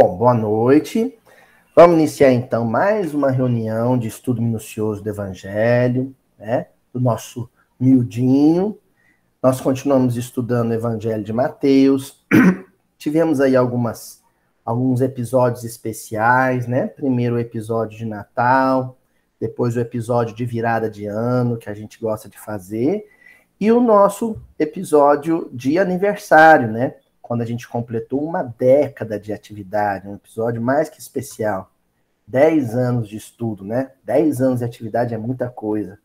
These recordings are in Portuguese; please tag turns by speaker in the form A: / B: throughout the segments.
A: Bom, boa noite. Vamos iniciar então mais uma reunião de estudo minucioso do Evangelho, né? Do nosso miudinho. Nós continuamos estudando o Evangelho de Mateus. Tivemos aí alguns episódios especiais, né? Primeiro o episódio de Natal, depois o episódio de virada de ano, que a gente gosta de fazer, e o nosso episódio de aniversário, né? Quando a gente completou uma década de atividade, um episódio mais que especial. 10 anos de estudo, né? 10 anos de atividade é muita coisa.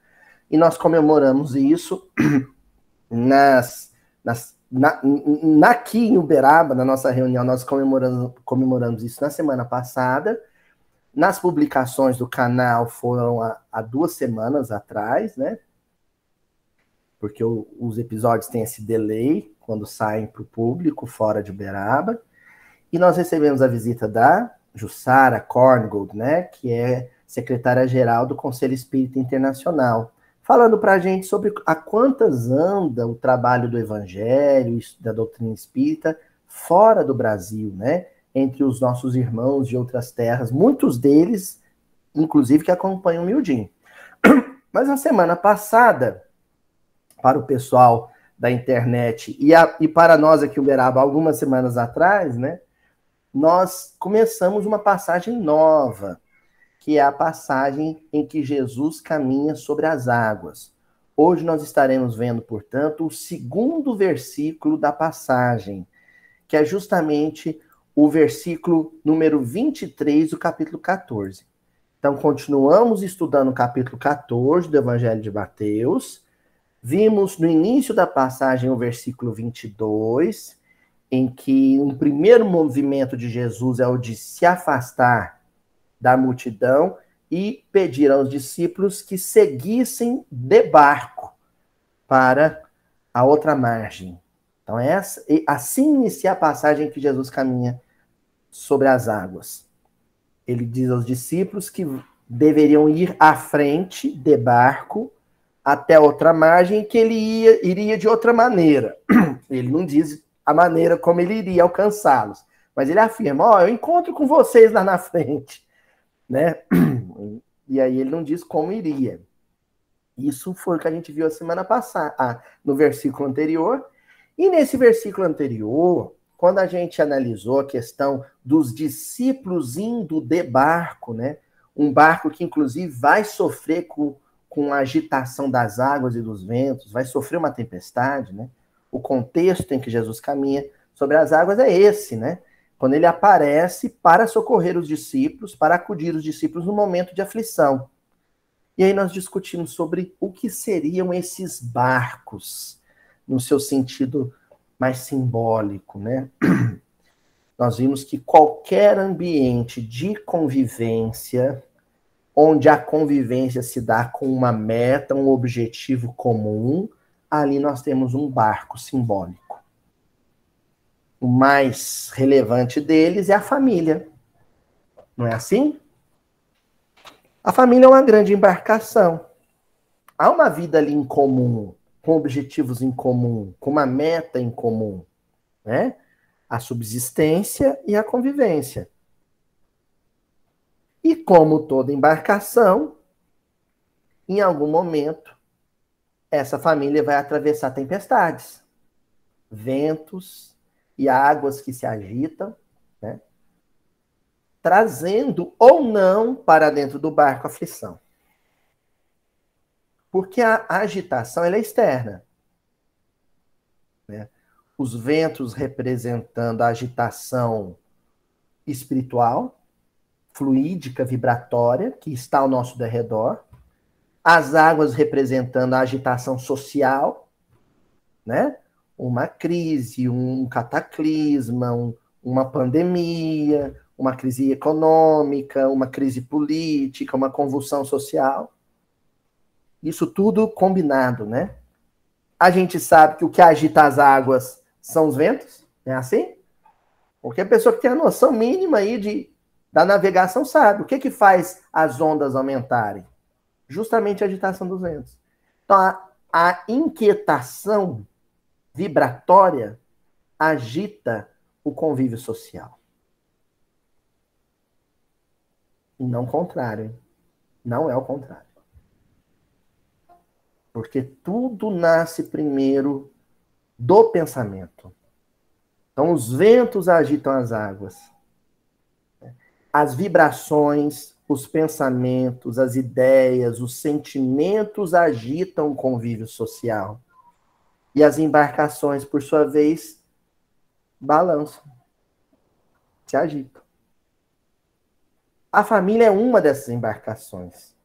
A: E nós comemoramos isso aqui em Uberaba, na nossa reunião, nós comemoramos isso na semana passada. Nas publicações do canal foram há 2 semanas atrás, né? Porque os episódios têm esse delay quando saem para o público fora de Uberaba. E nós recebemos a visita da Jussara Korngold, né, que é secretária-geral do Conselho Espírita Internacional, falando para a gente sobre a quantas anda o trabalho do Evangelho, da doutrina espírita, fora do Brasil, né, entre os nossos irmãos de outras terras, muitos deles, inclusive, que acompanham o Miudinho. Mas na semana passada, para o pessoal da internet e para nós aqui em Uberaba, algumas semanas atrás, né, nós começamos uma passagem nova, que é a passagem em que Jesus caminha sobre as águas. Hoje nós estaremos vendo, portanto, o segundo versículo da passagem, que é justamente o versículo número 23 do capítulo 14. Então, continuamos estudando o capítulo 14 do Evangelho de Mateus. Vimos no início da passagem o versículo 22, em que um primeiro movimento de Jesus é o de se afastar da multidão e pedir aos discípulos que seguissem de barco para a outra margem. Então, assim inicia a passagem que Jesus caminha sobre as águas. Ele diz aos discípulos que deveriam ir à frente de barco até a outra margem, que ele iria de outra maneira. Ele não diz a maneira como ele iria alcançá-los, mas ele afirma, eu encontro com vocês lá na frente, né? E aí ele não diz como iria. Isso foi o que a gente viu a semana passada, no versículo anterior. E nesse versículo anterior, quando a gente analisou a questão dos discípulos indo de barco, né? Um barco que inclusive vai sofrer com a agitação das águas e dos ventos, vai sofrer uma tempestade, né? O contexto em que Jesus caminha sobre as águas é esse, né? Quando ele aparece para socorrer os discípulos, para acudir os discípulos no momento de aflição. E aí nós discutimos sobre o que seriam esses barcos, no seu sentido mais simbólico, né? Nós vimos que qualquer ambiente de convivência, onde a convivência se dá com uma meta, um objetivo comum, ali nós temos um barco simbólico. O mais relevante deles é a família. Não é assim? A família é uma grande embarcação. Há uma vida ali em comum, com objetivos em comum, com uma meta em comum, né? A subsistência e a convivência. E como toda embarcação, em algum momento, essa família vai atravessar tempestades, ventos e águas que se agitam, né? Trazendo ou não para dentro do barco aflição. Porque a agitação ela é externa, né? Os ventos representando a agitação espiritual, fluídica, vibratória, que está ao nosso derredor. As águas representando a agitação social, né? Uma crise, um cataclisma, uma pandemia, uma crise econômica, uma crise política, uma convulsão social. Isso tudo combinado, né? A gente sabe que o que agita as águas são os ventos, não é assim? Porque a pessoa que tem a noção mínima aí da navegação sabe. O que faz as ondas aumentarem? Justamente a agitação dos ventos. Então, a inquietação vibratória agita o convívio social. E não o contrário. Não é o contrário. Porque tudo nasce primeiro do pensamento. Então, os ventos agitam as águas. As vibrações, os pensamentos, as ideias, os sentimentos agitam o convívio social. E as embarcações, por sua vez, balançam, se agitam. A família é uma dessas embarcações,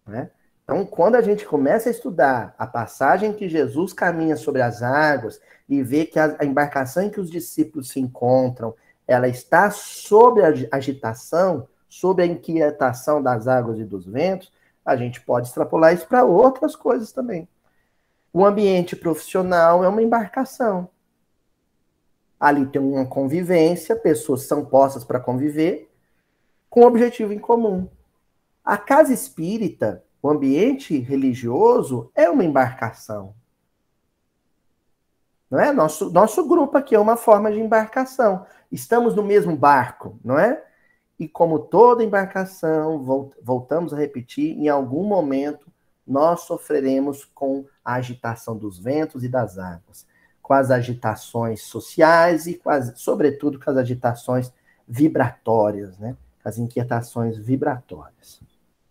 A: né? Então, quando a gente começa a estudar a passagem que Jesus caminha sobre as águas e vê que a embarcação em que os discípulos se encontram, ela está sob a agitação, sob a inquietação das águas e dos ventos, a gente pode extrapolar isso para outras coisas também. O ambiente profissional é uma embarcação. Ali tem uma convivência, pessoas são postas para conviver com um objetivo em comum. A casa espírita, o ambiente religioso, é uma embarcação. Não é? Nosso grupo aqui é uma forma de embarcação. Estamos no mesmo barco, não é? E como toda embarcação, voltamos a repetir, em algum momento nós sofreremos com a agitação dos ventos e das águas, com as agitações sociais e, sobretudo, com as agitações vibratórias, né? As inquietações vibratórias.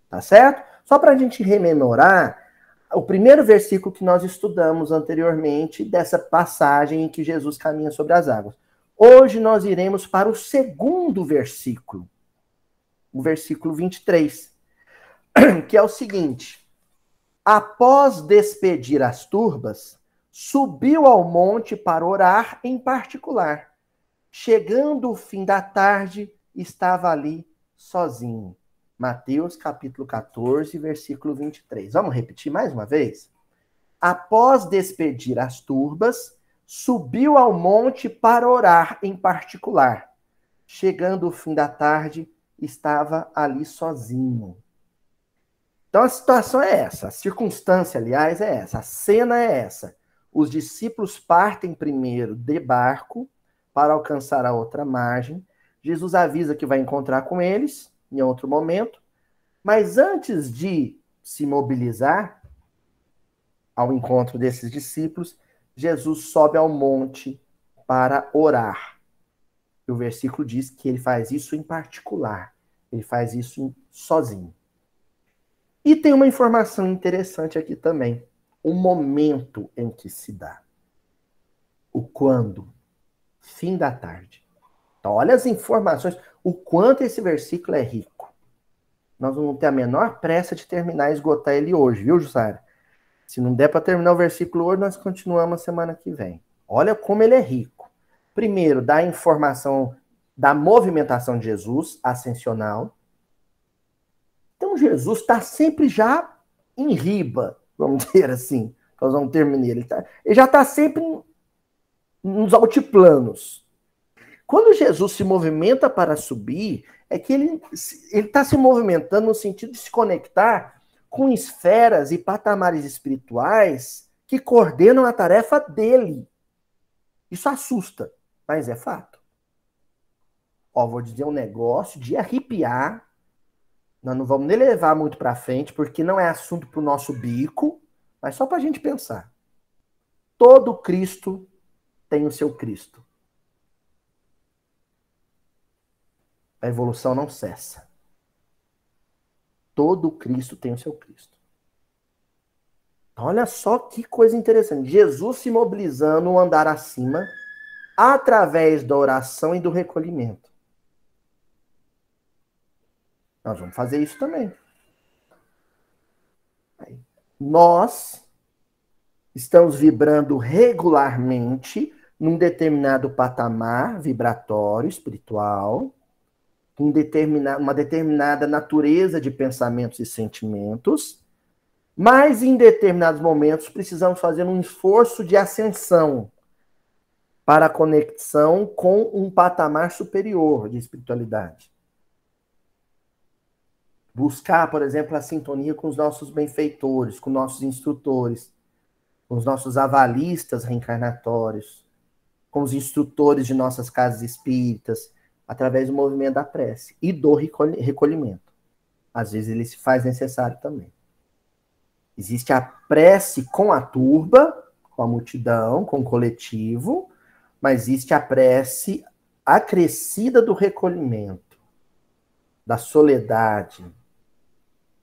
A: Tá certo? Só para a gente rememorar o primeiro versículo que nós estudamos anteriormente dessa passagem em que Jesus caminha sobre as águas. Hoje nós iremos para o segundo versículo, o versículo 23, que é o seguinte: após despedir as turbas, subiu ao monte para orar em particular. Chegando o fim da tarde, estava ali sozinho. Mateus capítulo 14, versículo 23. Vamos repetir mais uma vez? Após despedir as turbas, subiu ao monte para orar em particular. Chegando o fim da tarde, estava ali sozinho. Então a situação é essa, a circunstância, aliás, é essa, a cena é essa. Os discípulos partem primeiro de barco para alcançar a outra margem. Jesus avisa que vai encontrar com eles em outro momento, mas antes de se mobilizar ao encontro desses discípulos, Jesus sobe ao monte para orar. E o versículo diz que ele faz isso em particular, ele faz isso sozinho. E tem uma informação interessante aqui também, o momento em que se dá. O quando? Fim da tarde. Então, olha as informações, o quanto esse versículo é rico. Nós vamos ter a menor pressa de terminar e esgotar ele hoje, viu, Jussara? Se não der para terminar o versículo hoje, nós continuamos semana que vem. Olha como ele é rico. Primeiro, dá a informação da movimentação de Jesus, ascensional. Então, Jesus está sempre já em riba, vamos dizer assim. Nós vamos terminar. Ele já está sempre nos altiplanos. Quando Jesus se movimenta para subir, é que ele está se movimentando no sentido de se conectar com esferas e patamares espirituais que coordenam a tarefa dele. Isso assusta, mas é fato. Ó, vou dizer um negócio de arrepiar. Nós não vamos nem levar muito para frente, porque não é assunto para o nosso bico, mas só para a gente pensar. Todo Cristo tem o seu Cristo. A evolução não cessa. Todo Cristo tem o seu Cristo. Então, olha só que coisa interessante. Jesus se mobilizando um andar acima através da oração e do recolhimento. Nós vamos fazer isso também. Nós estamos vibrando regularmente num determinado patamar vibratório, espiritual, uma determinada natureza de pensamentos e sentimentos, mas em determinados momentos precisamos fazer um esforço de ascensão para a conexão com um patamar superior de espiritualidade. Buscar, por exemplo, a sintonia com os nossos benfeitores, com nossos instrutores, com os nossos avalistas reencarnatórios, com os instrutores de nossas casas espíritas, através do movimento da prece e do recolhimento. Às vezes ele se faz necessário também. Existe a prece com a turba, com a multidão, com o coletivo, mas existe a prece acrescida do recolhimento, da soledade,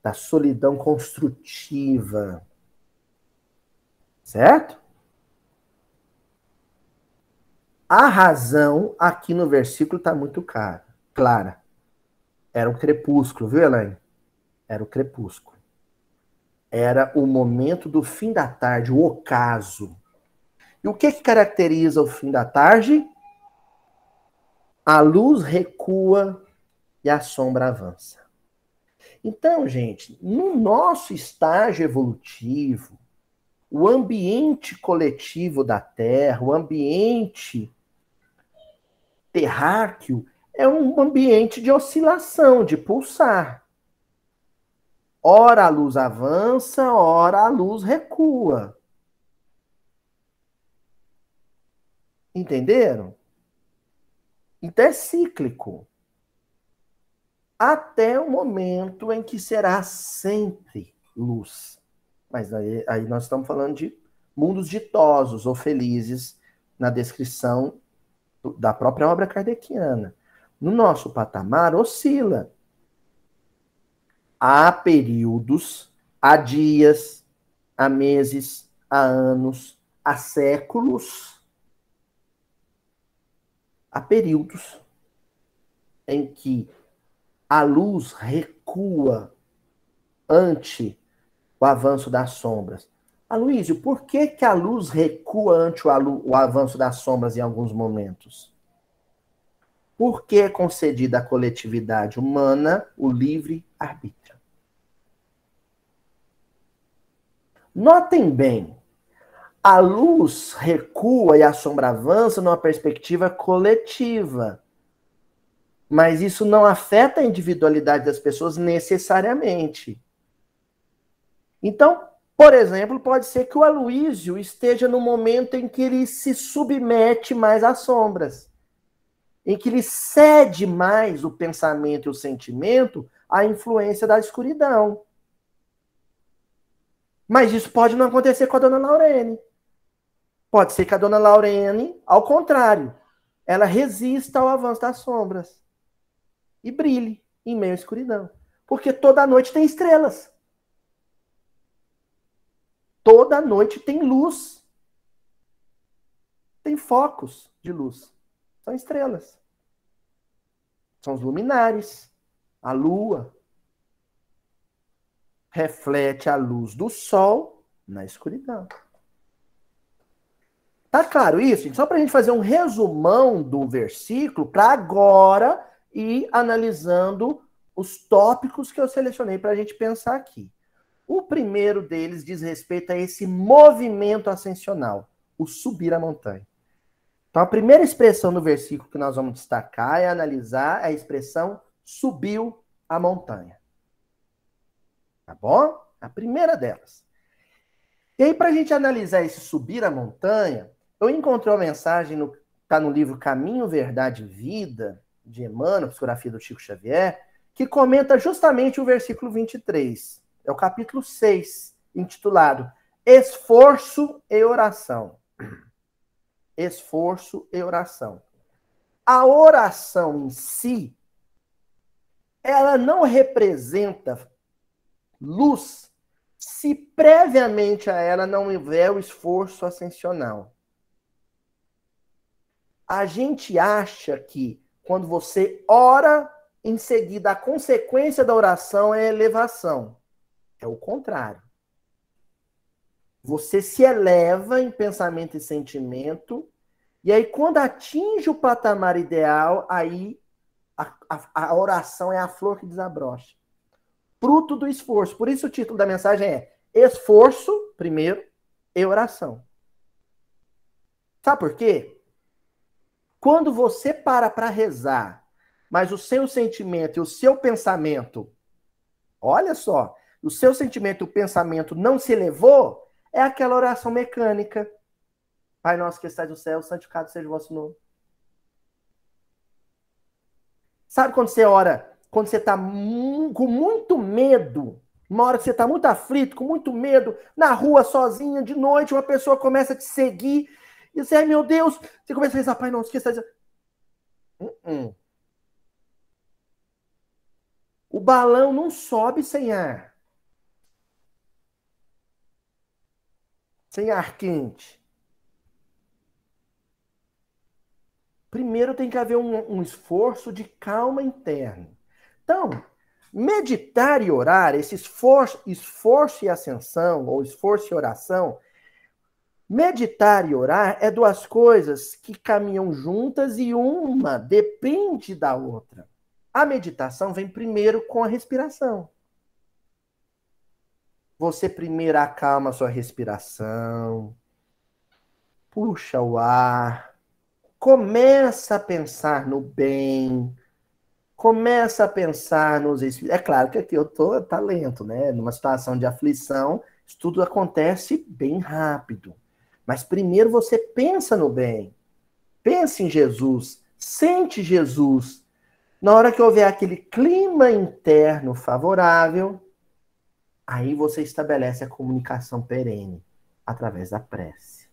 A: da solidão construtiva. Certo? A razão aqui no versículo está muito clara. Era o crepúsculo, viu, Elaine? Era o crepúsculo. Era o momento do fim da tarde, o ocaso. E o que caracteriza o fim da tarde? A luz recua e a sombra avança. Então, gente, no nosso estágio evolutivo, o ambiente coletivo da Terra, o ambiente terráqueo, é um ambiente de oscilação, de pulsar. Ora a luz avança, ora a luz recua. Entenderam? Então é cíclico. Até o momento em que será sempre luz. Mas aí nós estamos falando de mundos ditosos ou felizes na descrição da própria obra kardeciana. No nosso patamar, oscila. Há períodos, há dias, há meses, há anos, há séculos. Há períodos em que a luz recua ante o avanço das sombras. Aloísio, por que a luz recua ante o avanço das sombras em alguns momentos? Porque é concedida à coletividade humana o livre arbítrio. Notem bem, a luz recua e a sombra avança numa perspectiva coletiva. Mas isso não afeta a individualidade das pessoas necessariamente. Então, por exemplo, pode ser que o Aloísio esteja no momento em que ele se submete mais às sombras, em que ele cede mais o pensamento e o sentimento à influência da escuridão. Mas isso pode não acontecer com a dona Laurene. Pode ser que a dona Laurene, ao contrário, ela resista ao avanço das sombras e brilhe em meio à escuridão. Porque toda noite tem estrelas. Toda noite tem luz. Tem focos de luz. São estrelas. São os luminares. A lua reflete a luz do sol na escuridão. Tá claro isso, gente? Só para a gente fazer um resumão do versículo, para agora ir analisando os tópicos que eu selecionei para a gente pensar aqui. O primeiro deles diz respeito a esse movimento ascensional, o subir a montanha. Então, a primeira expressão do versículo que nós vamos destacar é analisar a expressão subiu a montanha. Tá bom? A primeira delas. E aí, para a gente analisar esse subir a montanha, eu encontrei uma mensagem, está no livro Caminho, Verdade e Vida, de Emmanuel, psicografia do Chico Xavier, que comenta justamente o versículo 23. É o capítulo 6, intitulado Esforço e Oração. Esforço e oração. A oração em si, ela não representa luz se previamente a ela não houver o esforço ascensional. A gente acha que quando você ora, em seguida a consequência da oração é elevação. É o contrário. Você se eleva em pensamento e sentimento, e aí quando atinge o patamar ideal, aí a oração é a flor que desabrocha. Fruto do esforço. Por isso o título da mensagem é Esforço, primeiro, e oração. Sabe por quê? Quando você para rezar, mas o seu sentimento e o seu pensamento, olha só, o seu sentimento e o pensamento não se elevou, é aquela oração mecânica. Pai nosso que estás no céu, santificado seja o vosso nome. Sabe quando você ora, quando você está com muito medo, uma hora que você está muito aflito, com muito medo, na rua sozinha, de noite, uma pessoa começa a te seguir, e você, ai meu Deus, você começa a rezar, pai, não esqueça. O balão não sobe sem ar, sem ar quente. Primeiro tem que haver um esforço de calma interna. Então, meditar e orar, esse esforço e ascensão, ou esforço e oração, meditar e orar é duas coisas que caminham juntas e uma depende da outra. A meditação vem primeiro com a respiração. Você primeiro acalma a sua respiração, puxa o ar, começa a pensar no bem, começa a pensar nos espíritos. É claro que aqui eu tô lento, né? Numa situação de aflição, isso tudo acontece bem rápido. Mas primeiro você pensa no bem. Pensa em Jesus, sente Jesus. Na hora que houver aquele clima interno favorável, aí você estabelece a comunicação perene através da prece.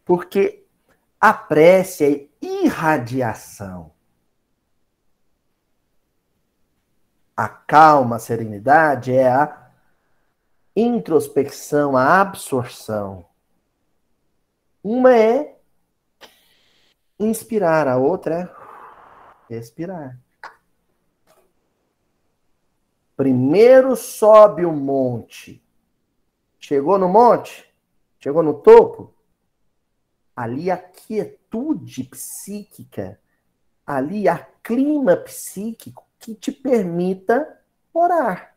A: Porque a prece é irradiação. A calma, a serenidade é a introspecção, a absorção. Uma é inspirar, a outra é respirar. Primeiro sobe o monte. Chegou no monte? Chegou no topo? Ali a quietude psíquica, ali há clima psíquico que te permita orar.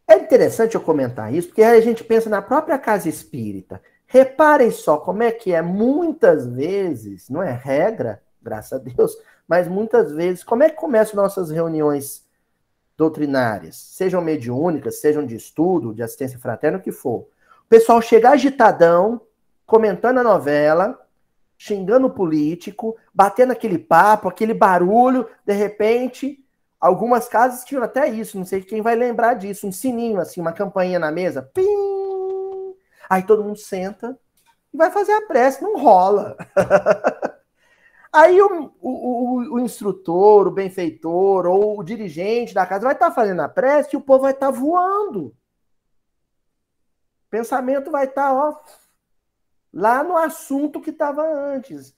A: É interessante eu comentar isso, porque a gente pensa na própria casa espírita. Reparem só como é que é, muitas vezes, não é regra, graças a Deus, mas muitas vezes, como é que começam nossas reuniões doutrinárias? Sejam mediúnicas, sejam de estudo, de assistência fraterna, o que for. O pessoal chega agitadão, comentando a novela, xingando o político, batendo aquele papo, aquele barulho, de repente, algumas casas tinham até isso, não sei quem vai lembrar disso, um sininho assim, uma campainha na mesa, pim! Aí todo mundo senta e vai fazer a prece, não rola. Aí o instrutor, o benfeitor ou o dirigente da casa vai estar fazendo a prece e o povo vai estar voando. O pensamento vai estar, ó, lá no assunto que estava antes.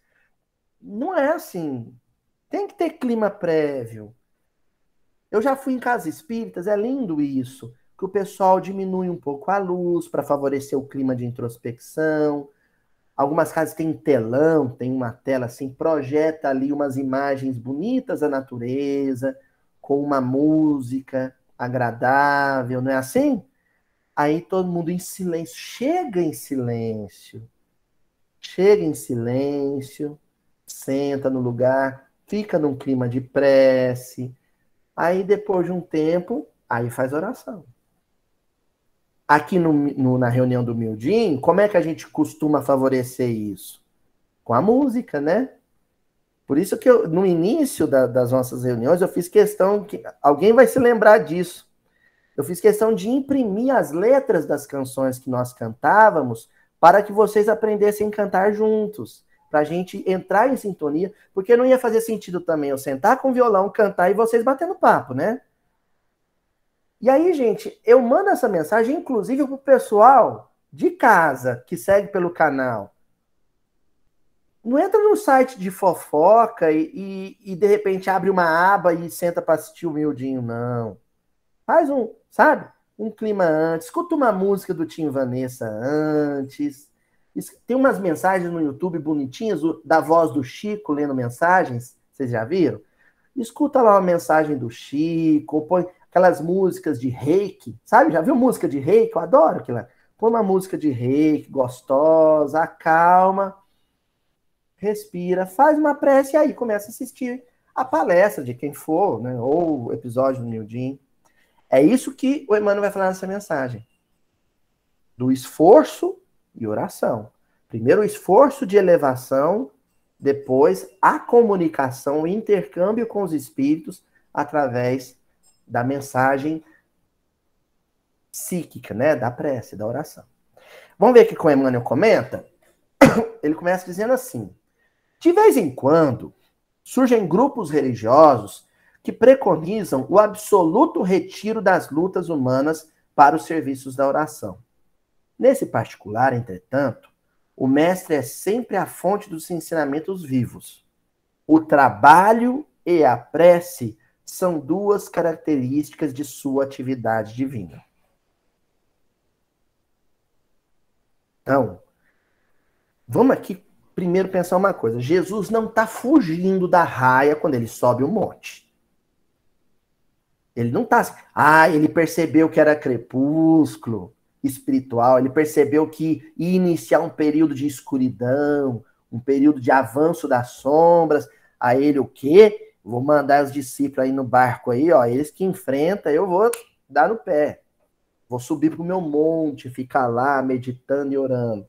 A: Não é assim. Tem que ter clima prévio. Eu já fui em casas espíritas, é lindo isso, que o pessoal diminui um pouco a luz para favorecer o clima de introspecção. Algumas casas têm telão, tem uma tela assim, projeta ali umas imagens bonitas da natureza, com uma música agradável, não é assim? Aí todo mundo em silêncio, chega em silêncio, senta no lugar, fica num clima de prece. Aí depois de um tempo, aí faz oração. Aqui na reunião do Mildinho, como é que a gente costuma favorecer isso? Com a música, né? Por isso que no início das nossas reuniões, eu fiz questão que alguém vai se lembrar disso. Eu fiz questão de imprimir as letras das canções que nós cantávamos para que vocês aprendessem a cantar juntos, para a gente entrar em sintonia, porque não ia fazer sentido também eu sentar com o violão, cantar e vocês batendo papo, né? E aí, gente, eu mando essa mensagem, inclusive, para o pessoal de casa que segue pelo canal. Não entra no site de fofoca e de repente abre uma aba e senta para assistir o Mildinho, não. Faz sabe? Um clima antes. Escuta uma música do Tim Vanessa antes. Tem umas mensagens no YouTube bonitinhas da voz do Chico lendo mensagens. Vocês já viram? Escuta lá uma mensagem do Chico, ou põe aquelas músicas de reiki, sabe? Já viu música de reiki? Eu adoro aquilo. Põe uma música de reiki, gostosa, acalma, respira, faz uma prece e aí começa a assistir a palestra de quem for, né? Ou o episódio do Nildin. É isso que o Emmanuel vai falar nessa mensagem. Do esforço e oração. Primeiro o esforço de elevação depois a comunicação, o intercâmbio com os espíritos através da mensagem psíquica, né? Da prece, da oração. Vamos ver o que o Emmanuel comenta? Ele começa dizendo assim: de vez em quando, surgem grupos religiosos que preconizam o absoluto retiro das lutas humanas para os serviços da oração. Nesse particular, entretanto, o mestre é sempre a fonte dos ensinamentos vivos. O trabalho e a prece são duas características de sua atividade divina. Então, vamos aqui primeiro pensar uma coisa. Jesus não está fugindo da raia quando ele sobe o monte. Ele não está assim, ele percebeu que era crepúsculo espiritual, ele percebeu que ia iniciar um período de escuridão, um período de avanço das sombras. Aí ele o quê? Vou mandar os discípulos aí no barco aí, ó, eles que enfrentam, eu vou dar no pé. Vou subir pro meu monte, ficar lá meditando e orando.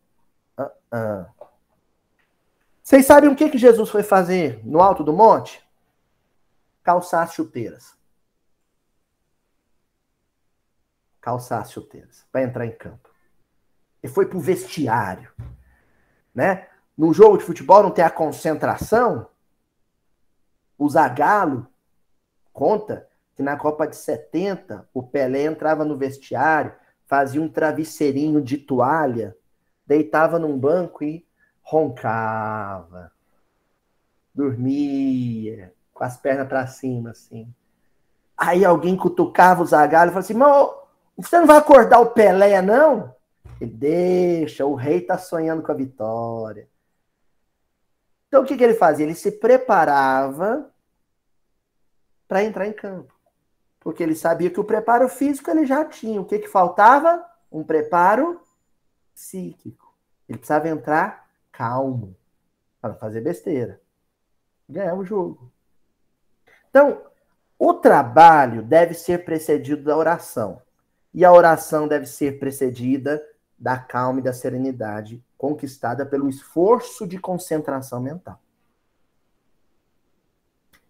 A: Vocês sabem o que Jesus foi fazer no alto do monte? Calçar as chuteiras. Calçar as chuteiras para entrar em campo. Ele foi pro vestiário, né? No jogo de futebol não tem a concentração. O Zagallo conta que na Copa de 70 o Pelé entrava no vestiário, fazia um travesseirinho de toalha, deitava num banco e roncava, dormia, com as pernas para cima, assim. Aí alguém cutucava o Zagallo e falava assim: mas você não vai acordar o Pelé, não? Ele deixa, o rei tá sonhando com a vitória. Então o que ele fazia? Ele se preparava para entrar em campo. Porque ele sabia que o preparo físico ele já tinha. O que faltava? Um preparo psíquico. Ele precisava entrar calmo, para não fazer besteira. Ganhar o jogo. Então, o trabalho deve ser precedido da oração. E a oração deve ser precedida da calma e da serenidade conquistada pelo esforço de concentração mental.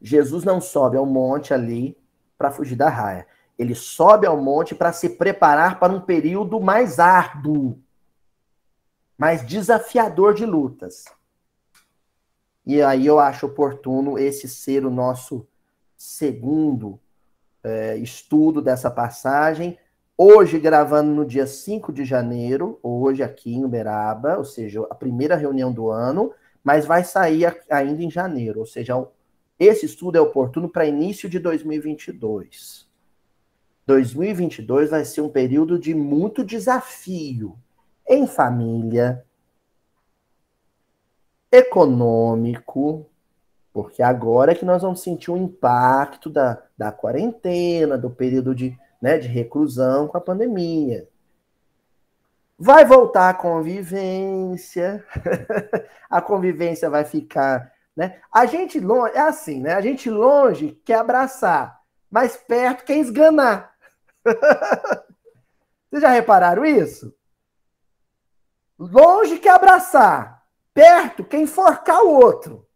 A: Jesus não sobe ao monte ali para fugir da raia. Ele sobe ao monte para se preparar para um período mais árduo, mais desafiador de lutas. E aí eu acho oportuno esse ser o nosso segundo estudo dessa passagem. Hoje, gravando no dia 5 de janeiro, hoje aqui em Uberaba, ou seja, a primeira reunião do ano, mas vai sair ainda em janeiro, ou seja, esse estudo é oportuno para início de 2022. 2022 vai ser um período de muito desafio em família, econômico, porque agora é que nós vamos sentir o impacto da quarentena, do período de reclusão com a pandemia. Vai voltar a convivência, a convivência vai ficar, né? A gente longe, é assim, né? A gente longe quer abraçar, mas perto quer esganar. Vocês já repararam isso? Longe quer abraçar, perto quer enforcar o outro.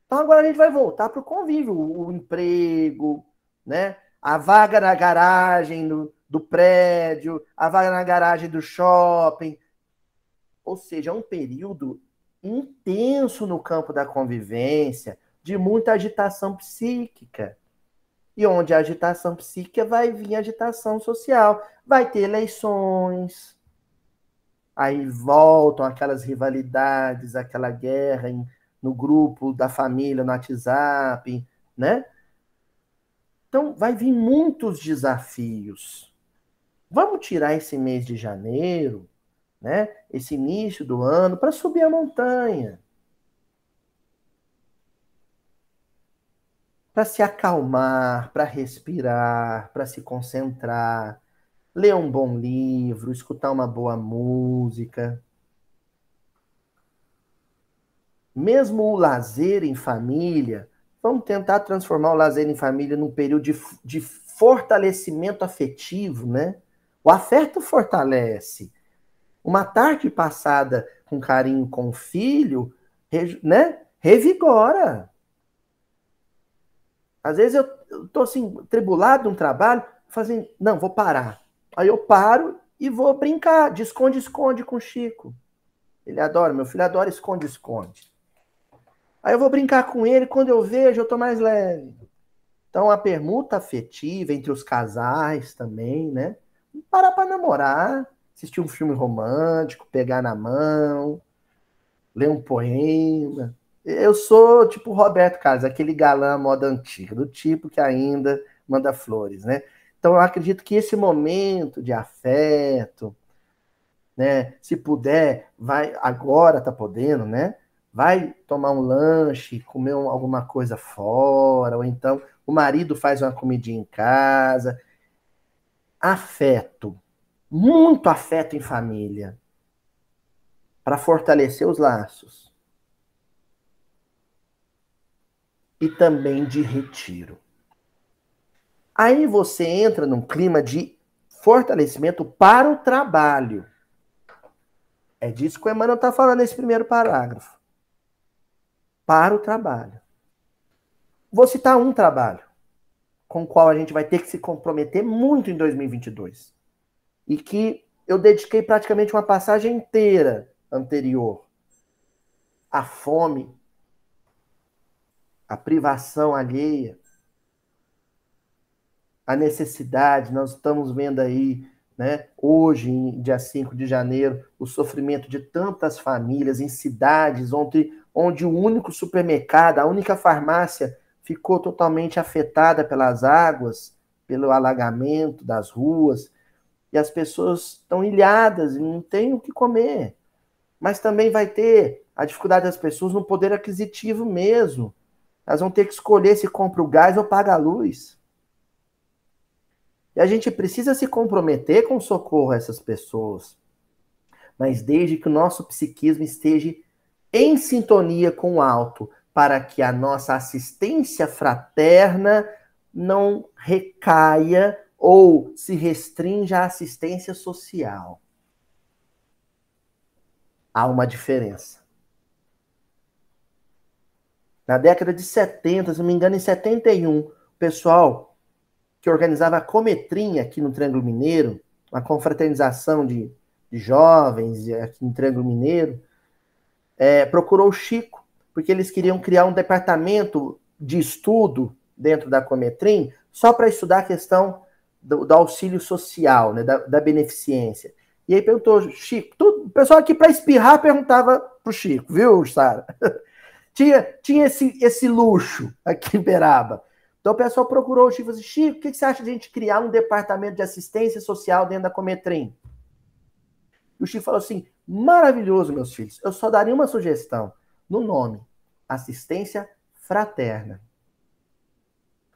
A: Então agora a gente vai voltar para o convívio, o emprego, né? A vaga na garagem do prédio, a vaga na garagem do shopping. Ou seja, é um período intenso no campo da convivência, de muita agitação psíquica. E onde a agitação psíquica vai vir a agitação social. Vai ter eleições. Aí voltam aquelas rivalidades, aquela guerra no grupo da família, no WhatsApp, né? Então, vai vir muitos desafios. Vamos tirar esse mês de janeiro, né? Esse início do ano, para subir a montanha. Para se acalmar, para respirar, para se concentrar, ler um bom livro, escutar uma boa música. Mesmo o lazer em família, vamos tentar transformar o lazer em família num período de fortalecimento afetivo, né? O afeto fortalece. Uma tarde passada com carinho com o filho, né? revigora. Às vezes eu tô assim, tribulado num trabalho, fazendo, não, vou parar. Aí eu paro e vou brincar de esconde-esconde com o Chico. Ele adora, meu filho adora esconde-esconde. Aí eu vou brincar com ele, quando eu vejo, eu tô mais leve. Então a permuta afetiva entre os casais também, né? Parar pra namorar, assistir um filme romântico, pegar na mão, ler um poema. Eu sou tipo Roberto Carlos, aquele galã moda antiga, do tipo que ainda manda flores, né? Então eu acredito que esse momento de afeto, né? Se puder, vai, agora tá podendo, né? Vai tomar um lanche, comer alguma coisa fora, ou então o marido faz uma comidinha em casa. Afeto, muito afeto em família, para fortalecer os laços. E também de retiro. Aí você entra num clima de fortalecimento para o trabalho. É disso que o Emmanuel está falando nesse primeiro parágrafo. Para o trabalho. Vou citar um trabalho com o qual a gente vai ter que se comprometer muito em 2022. E que eu dediquei praticamente uma passagem inteira anterior. A fome, a privação alheia, a necessidade. Nós estamos vendo aí, né, hoje, dia 5 de janeiro, o sofrimento de tantas famílias em cidades onde o único supermercado, a única farmácia ficou totalmente afetada pelas águas, pelo alagamento das ruas, e as pessoas estão ilhadas e não têm o que comer. Mas também vai ter a dificuldade das pessoas no poder aquisitivo mesmo. Elas vão ter que escolher se compra o gás ou paga a luz. E a gente precisa se comprometer com o socorro a essas pessoas. Mas desde que o nosso psiquismo esteja em sintonia com o alto, para que a nossa assistência fraterna não recaia ou se restrinja à assistência social. Há uma diferença. Na década de 70, se não me engano, em 71, o pessoal que organizava a Cometrim aqui no Triângulo Mineiro, uma confraternização de jovens aqui no Triângulo Mineiro, procurou o Chico, porque eles queriam criar um departamento de estudo dentro da Cometrim só para estudar a questão do auxílio social, né, da beneficência. E aí perguntou, Chico, o pessoal aqui para espirrar perguntava pro Chico, viu, Sara? Tinha esse luxo aqui em Beraba. Então o pessoal procurou o Chico e falou assim, Chico, o que você acha de a gente criar um departamento de assistência social dentro da Cometrim? E o Chico falou assim, maravilhoso, meus filhos, eu só daria uma sugestão no nome, assistência fraterna.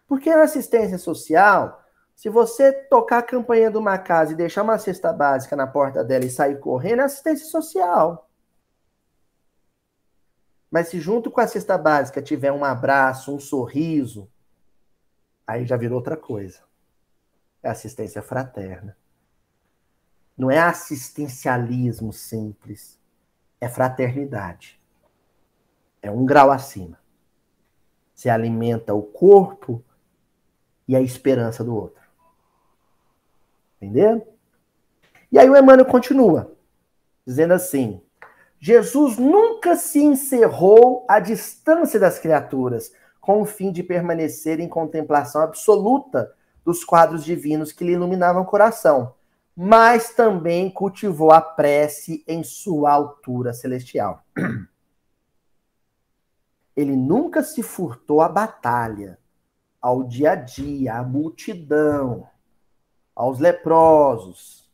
A: Porque na assistência social, se você tocar a campainha de uma casa e deixar uma cesta básica na porta dela e sair correndo, é assistência social. Mas se junto com a cesta básica tiver um abraço, um sorriso, aí já virou outra coisa. É assistência fraterna. Não é assistencialismo simples. É fraternidade. É um grau acima. Você alimenta o corpo e a esperança do outro. Entendeu? E aí o Emmanuel continua, dizendo assim, Jesus nunca se encerrou à distância das criaturas, com o fim de permanecer em contemplação absoluta dos quadros divinos que lhe iluminavam o coração, mas também cultivou a prece em sua altura celestial. Ele nunca se furtou à batalha, ao dia a dia, à multidão, aos leprosos,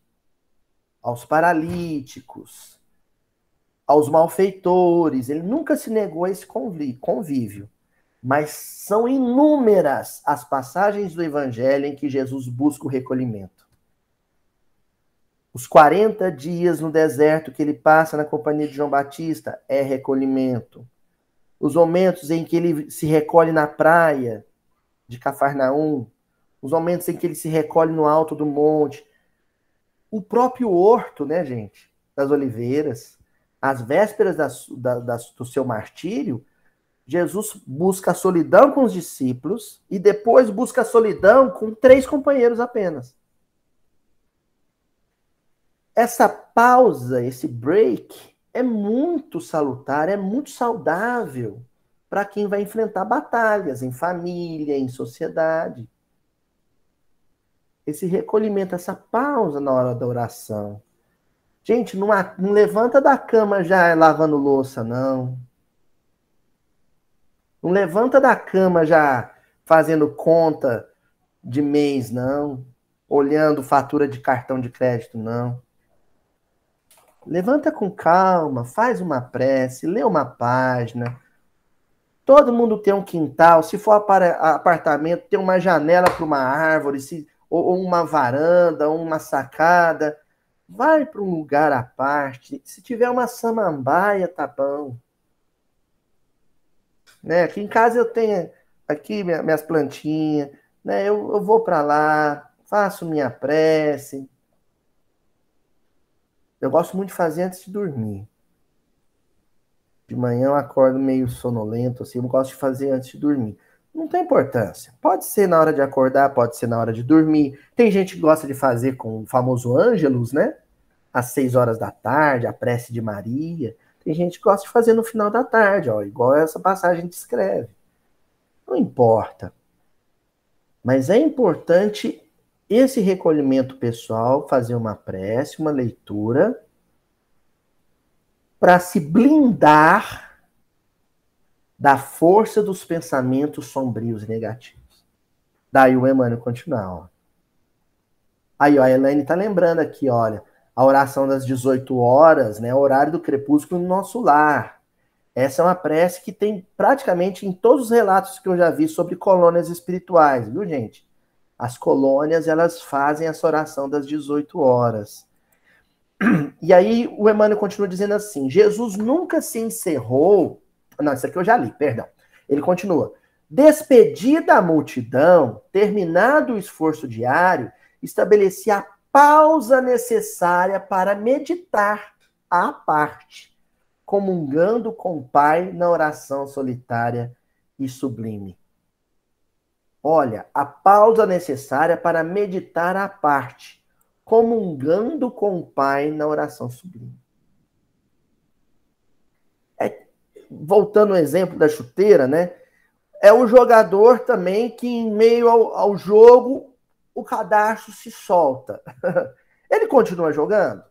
A: aos paralíticos, aos malfeitores. Ele nunca se negou a esse convívio. Mas são inúmeras as passagens do Evangelho em que Jesus busca o recolhimento. Os 40 dias no deserto que ele passa na companhia de João Batista é recolhimento. Os momentos em que ele se recolhe na praia de Cafarnaum, os momentos em que ele se recolhe no alto do monte, o próprio horto, né, gente, das oliveiras, às vésperas do seu martírio, Jesus busca a solidão com os discípulos e depois busca a solidão com 3 companheiros apenas. Essa pausa, esse break, é muito salutar, é muito saudável para quem vai enfrentar batalhas em família, em sociedade. Esse recolhimento, essa pausa na hora da oração. Gente, não levanta da cama já lavando louça, não. Não levanta da cama já fazendo conta de mês, não. Olhando fatura de cartão de crédito, não. Levanta com calma, faz uma prece, lê uma página. Todo mundo tem um quintal. Se for apartamento, tem uma janela para uma árvore, ou uma varanda, ou uma sacada. Vai para um lugar à parte. Se tiver uma samambaia, tá bom. Né? Aqui em casa eu tenho aqui minhas plantinhas. Né? Eu vou para lá, faço minha prece. Eu gosto muito de fazer antes de dormir. De manhã eu acordo meio sonolento, assim, eu gosto de fazer antes de dormir. Não tem importância. Pode ser na hora de acordar, pode ser na hora de dormir. Tem gente que gosta de fazer com o famoso Ângelus, né? Às 6 horas da tarde, a prece de Maria. Tem gente que gosta de fazer no final da tarde, ó, igual essa passagem descreve. Não importa. Mas é importante esse recolhimento pessoal, fazer uma prece, uma leitura, para se blindar da força dos pensamentos sombrios e negativos. Daí o Emmanuel continua. Ó. Aí, ó, a Elaine está lembrando aqui, olha, a oração das 18 horas, né, o horário do crepúsculo no nosso lar. Essa é uma prece que tem praticamente em todos os relatos que eu já vi sobre colônias espirituais, viu, gente? As colônias, elas fazem essa oração das 18 horas. E aí o Emmanuel continua dizendo assim, Jesus nunca se encerrou... Não, isso aqui eu já li, perdão. Ele continua. Despedida a multidão, terminado o esforço diário, estabelecia a pausa necessária para meditar à parte, comungando com o Pai na oração solitária e sublime. Olha, a pausa necessária para meditar à parte, comungando com o Pai na oração sublime. Voltando ao exemplo da chuteira, né? É um jogador também que, em meio ao jogo, o cadarço se solta. Ele continua jogando?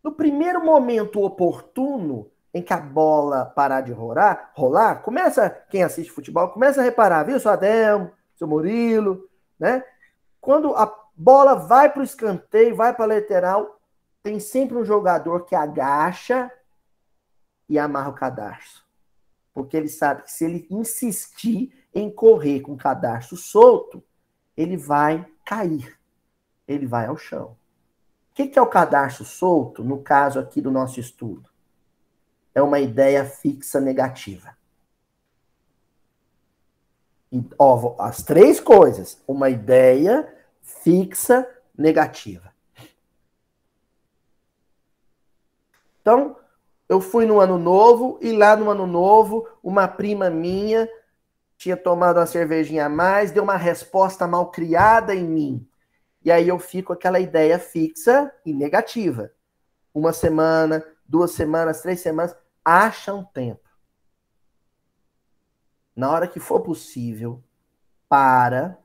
A: No primeiro momento oportuno, em que a bola parar de rolar, começa, quem assiste futebol, começa a reparar, viu, seu Adelmo, seu Murilo, né? Quando a bola vai para o escanteio, vai para a lateral, tem sempre um jogador que agacha e amarra o cadarço. Porque ele sabe que se ele insistir em correr com o cadarço solto, ele vai cair. Ele vai ao chão. O que é o cadarço solto, no caso aqui do nosso estudo? É uma ideia fixa negativa. E, ó, as 3 coisas. Uma ideia fixa negativa. Então, eu fui no ano novo, e lá no ano novo, uma prima minha tinha tomado uma cervejinha a mais, deu uma resposta mal criada em mim. E aí eu fico com aquela ideia fixa e negativa. 1 semana, 2 semanas, 3 semanas, acha um tempo. Na hora que for possível, para,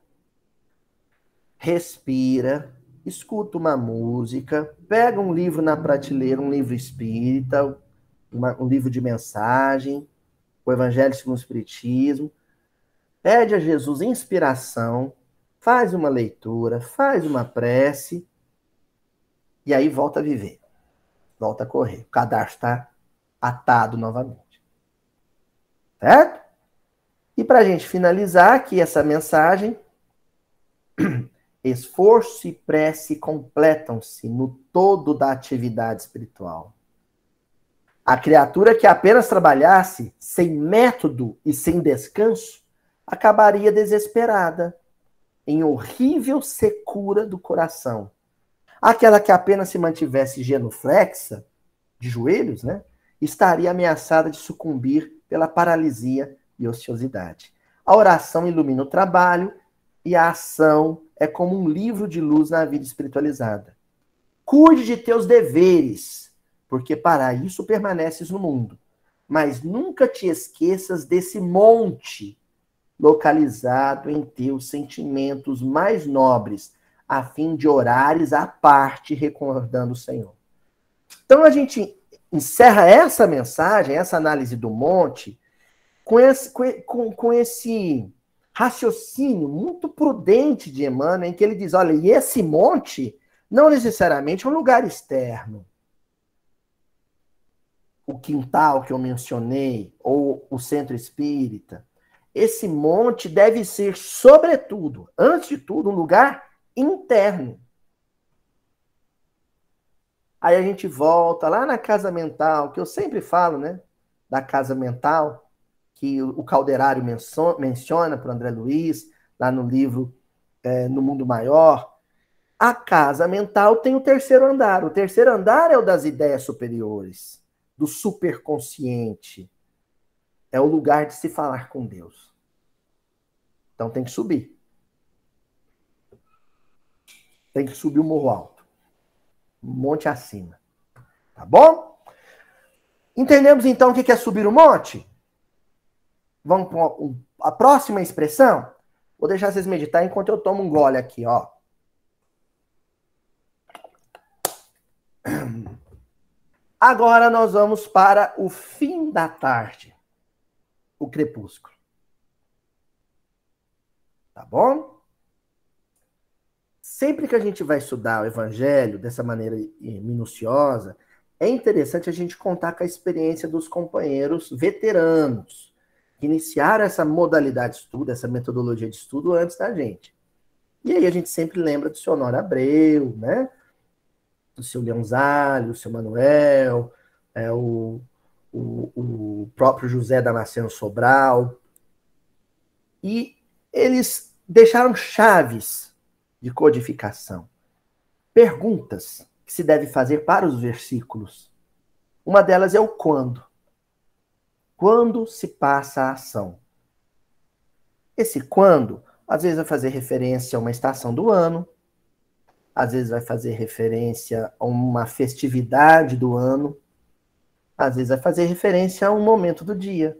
A: respira, escuta uma música, pega um livro na prateleira, um livro espírita, um livro de mensagem, o Evangelho segundo o Espiritismo, pede a Jesus inspiração, faz uma leitura, faz uma prece, e aí volta a viver, volta a correr. O cadarço está atado novamente. Certo? E para a gente finalizar aqui essa mensagem, esforço e prece completam-se no todo da atividade espiritual. A criatura que apenas trabalhasse sem método e sem descanso acabaria desesperada, em horrível secura do coração. Aquela que apenas se mantivesse genuflexa, de joelhos, né? estaria ameaçada de sucumbir pela paralisia e ociosidade. A oração ilumina o trabalho e a ação é como um livro de luz na vida espiritualizada. Cuide de teus deveres, porque para isso permaneces no mundo. Mas nunca te esqueças desse monte localizado em teus sentimentos mais nobres, a fim de orares à parte, recordando o Senhor. Então a gente encerra essa mensagem, essa análise do monte, com esse raciocínio muito prudente de Emmanuel, em que ele diz, olha, e esse monte não necessariamente é um lugar externo. O quintal que eu mencionei, ou o centro espírita. Esse monte deve ser, sobretudo, antes de tudo, um lugar interno. Aí a gente volta lá na casa mental, que eu sempre falo, né? Da casa mental, que o Calderário menciona para o André Luiz, lá no livro No Mundo Maior. A casa mental tem o terceiro andar. O terceiro andar é o das ideias superiores, do superconsciente. É o lugar de se falar com Deus. Então tem que subir. Tem que subir o morro alto. Um monte acima. Tá bom? Entendemos então o que é subir o monte? Vamos para a próxima expressão? Vou deixar vocês meditarem enquanto eu tomo um gole aqui, ó. Agora nós vamos para o fim da tarde. O crepúsculo. Tá bom? Sempre que a gente vai estudar o Evangelho dessa maneira minuciosa, é interessante a gente contar com a experiência dos companheiros veteranos, que iniciaram essa modalidade de estudo, essa metodologia de estudo antes da gente. E aí a gente sempre lembra do seu Honório Abreu, né? Do seu Leonzálio, do seu Manuel, o próprio José Damasceno Sobral. E eles deixaram chaves de codificação. Perguntas que se deve fazer para os versículos. Uma delas é o quando. Quando se passa a ação? Esse quando, às vezes vai fazer referência a uma estação do ano, às vezes vai fazer referência a uma festividade do ano, às vezes vai fazer referência a um momento do dia.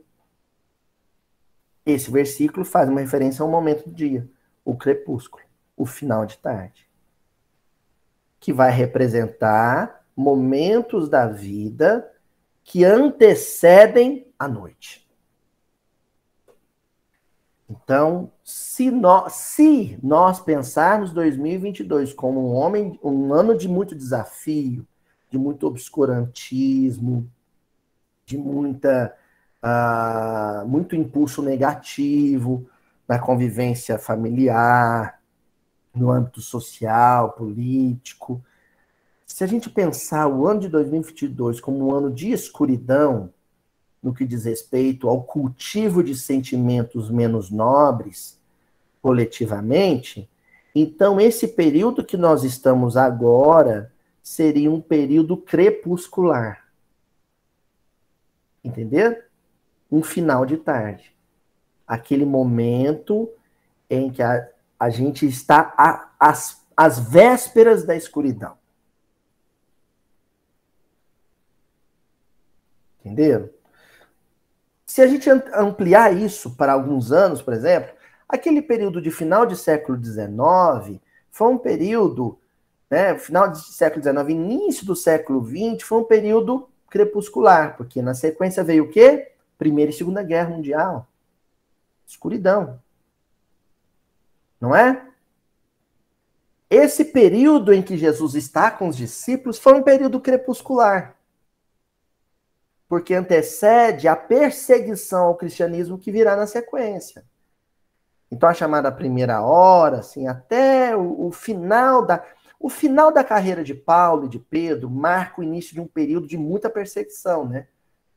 A: Esse versículo faz uma referência a um momento do dia, o crepúsculo, o final de tarde, que vai representar momentos da vida que antecedem a noite. Então, se nós pensarmos 2022 como um ano de muito desafio, de muito obscurantismo, de muito impulso negativo na convivência familiar, no âmbito social, político, se a gente pensar o ano de 2022 como um ano de escuridão, no que diz respeito ao cultivo de sentimentos menos nobres, coletivamente, então esse período que nós estamos agora seria um período crepuscular. Entender? Um final de tarde. Aquele momento em que a gente está às vésperas da escuridão. Entenderam? Se a gente ampliar isso para alguns anos, por exemplo, aquele período de final de século XIX foi um período, né, final de século XIX, início do século XX, foi um período crepuscular, porque na sequência veio o quê? Primeira e Segunda Guerra Mundial. Escuridão. Não é? Esse período em que Jesus está com os discípulos foi um período crepuscular. Porque antecede a perseguição ao cristianismo que virá na sequência. Então a chamada primeira hora, assim, até o final da carreira de Paulo e de Pedro marca o início de um período de muita perseguição, né?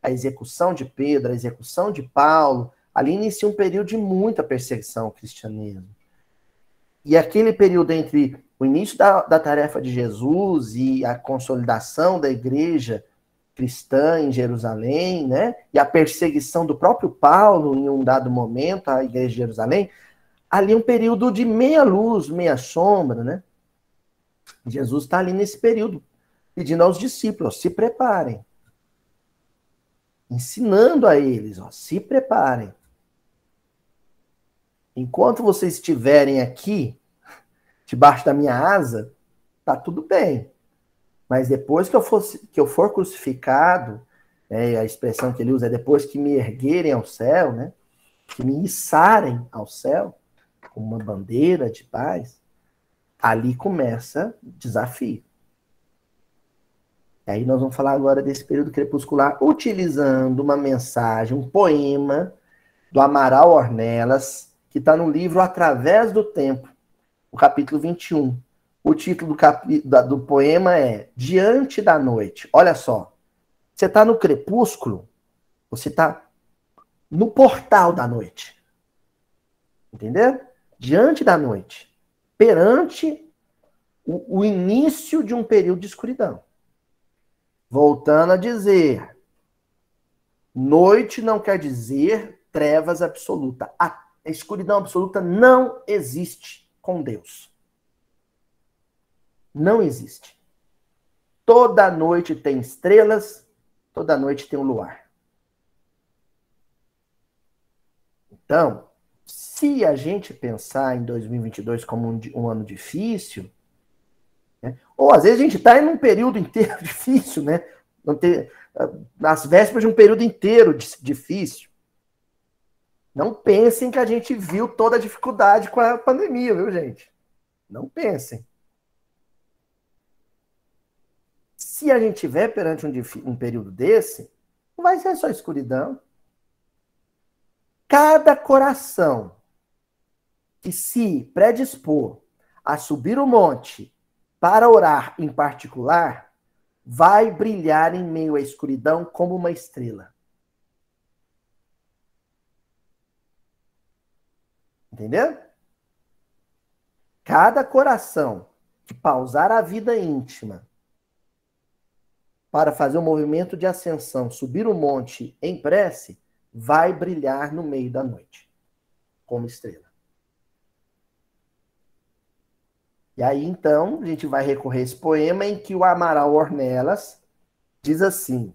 A: A execução de Pedro, a execução de Paulo, ali inicia um período de muita perseguição ao cristianismo. E aquele período entre o início da tarefa de Jesus e a consolidação da igreja cristã em Jerusalém, né? E a perseguição do próprio Paulo em um dado momento à igreja de Jerusalém, ali um período de meia luz, meia sombra, né? Jesus está ali nesse período, pedindo aos discípulos, se preparem. Ensinando a eles, se preparem. Enquanto vocês estiverem aqui, debaixo da minha asa, tá tudo bem. Mas depois que eu for crucificado, a expressão que ele usa é depois que me erguerem ao céu, né? Que me içarem ao céu, com uma bandeira de paz, ali começa o desafio. E aí nós vamos falar agora desse período crepuscular, utilizando uma mensagem, um poema do Amaral Ornelas, que está no livro Através do Tempo, o capítulo 21. O título do poema é Diante da Noite. Olha só, você está no crepúsculo, você está no portal da noite. Entendeu? Diante da noite. Perante o início de um período de escuridão. Voltando a dizer, noite não quer dizer trevas absoluta. A escuridão absoluta não existe com Deus. Não existe. Toda noite tem estrelas, toda noite tem o luar. Então, se a gente pensar em 2022 como um ano difícil, né? Ou às vezes a gente está em um período inteiro difícil, né? Não ter, nas vésperas de um período inteiro difícil. Não pensem que a gente viu toda a dificuldade com a pandemia, viu, gente? Não pensem. Se a gente estiver perante um período desse, não vai ser só escuridão. Cada coração que se predispor a subir o monte para orar em particular, vai brilhar em meio à escuridão como uma estrela. Entendeu? Cada coração que pausar a vida íntima para fazer um movimento de ascensão, subir o monte em prece, vai brilhar no meio da noite, como estrela. E aí, então, a gente vai recorrer a esse poema em que o Amaral Ornelas diz assim: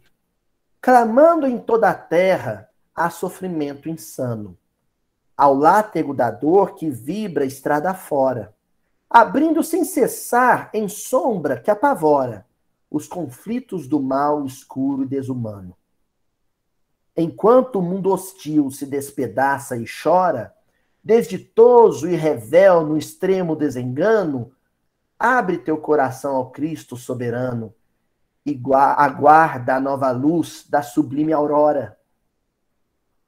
A: clamando em toda a terra, há sofrimento insano, ao látego da dor que vibra estrada fora, abrindo sem cessar em sombra que apavora os conflitos do mal escuro e desumano. Enquanto o mundo hostil se despedaça e chora, desditoso e revel no extremo desengano, abre teu coração ao Cristo soberano e aguarda a nova luz da sublime aurora.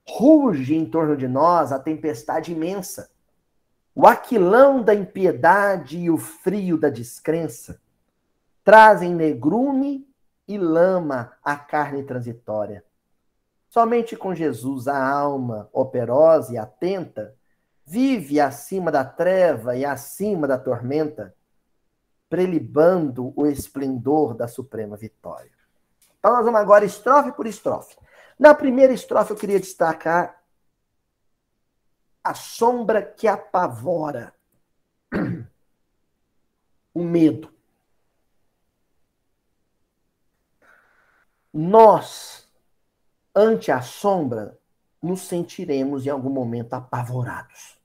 A: Ruge em torno de nós a tempestade imensa, o aquilão da impiedade e o frio da descrença trazem negrume e lama à carne transitória. Somente com Jesus a alma, operosa e atenta, vive acima da treva e acima da tormenta, prelibando o esplendor da suprema vitória. Então nós vamos agora estrofe por estrofe. Na primeira estrofe eu queria destacar a sombra que apavora, o medo. Nós, ante a sombra, nos sentiremos em algum momento apavorados.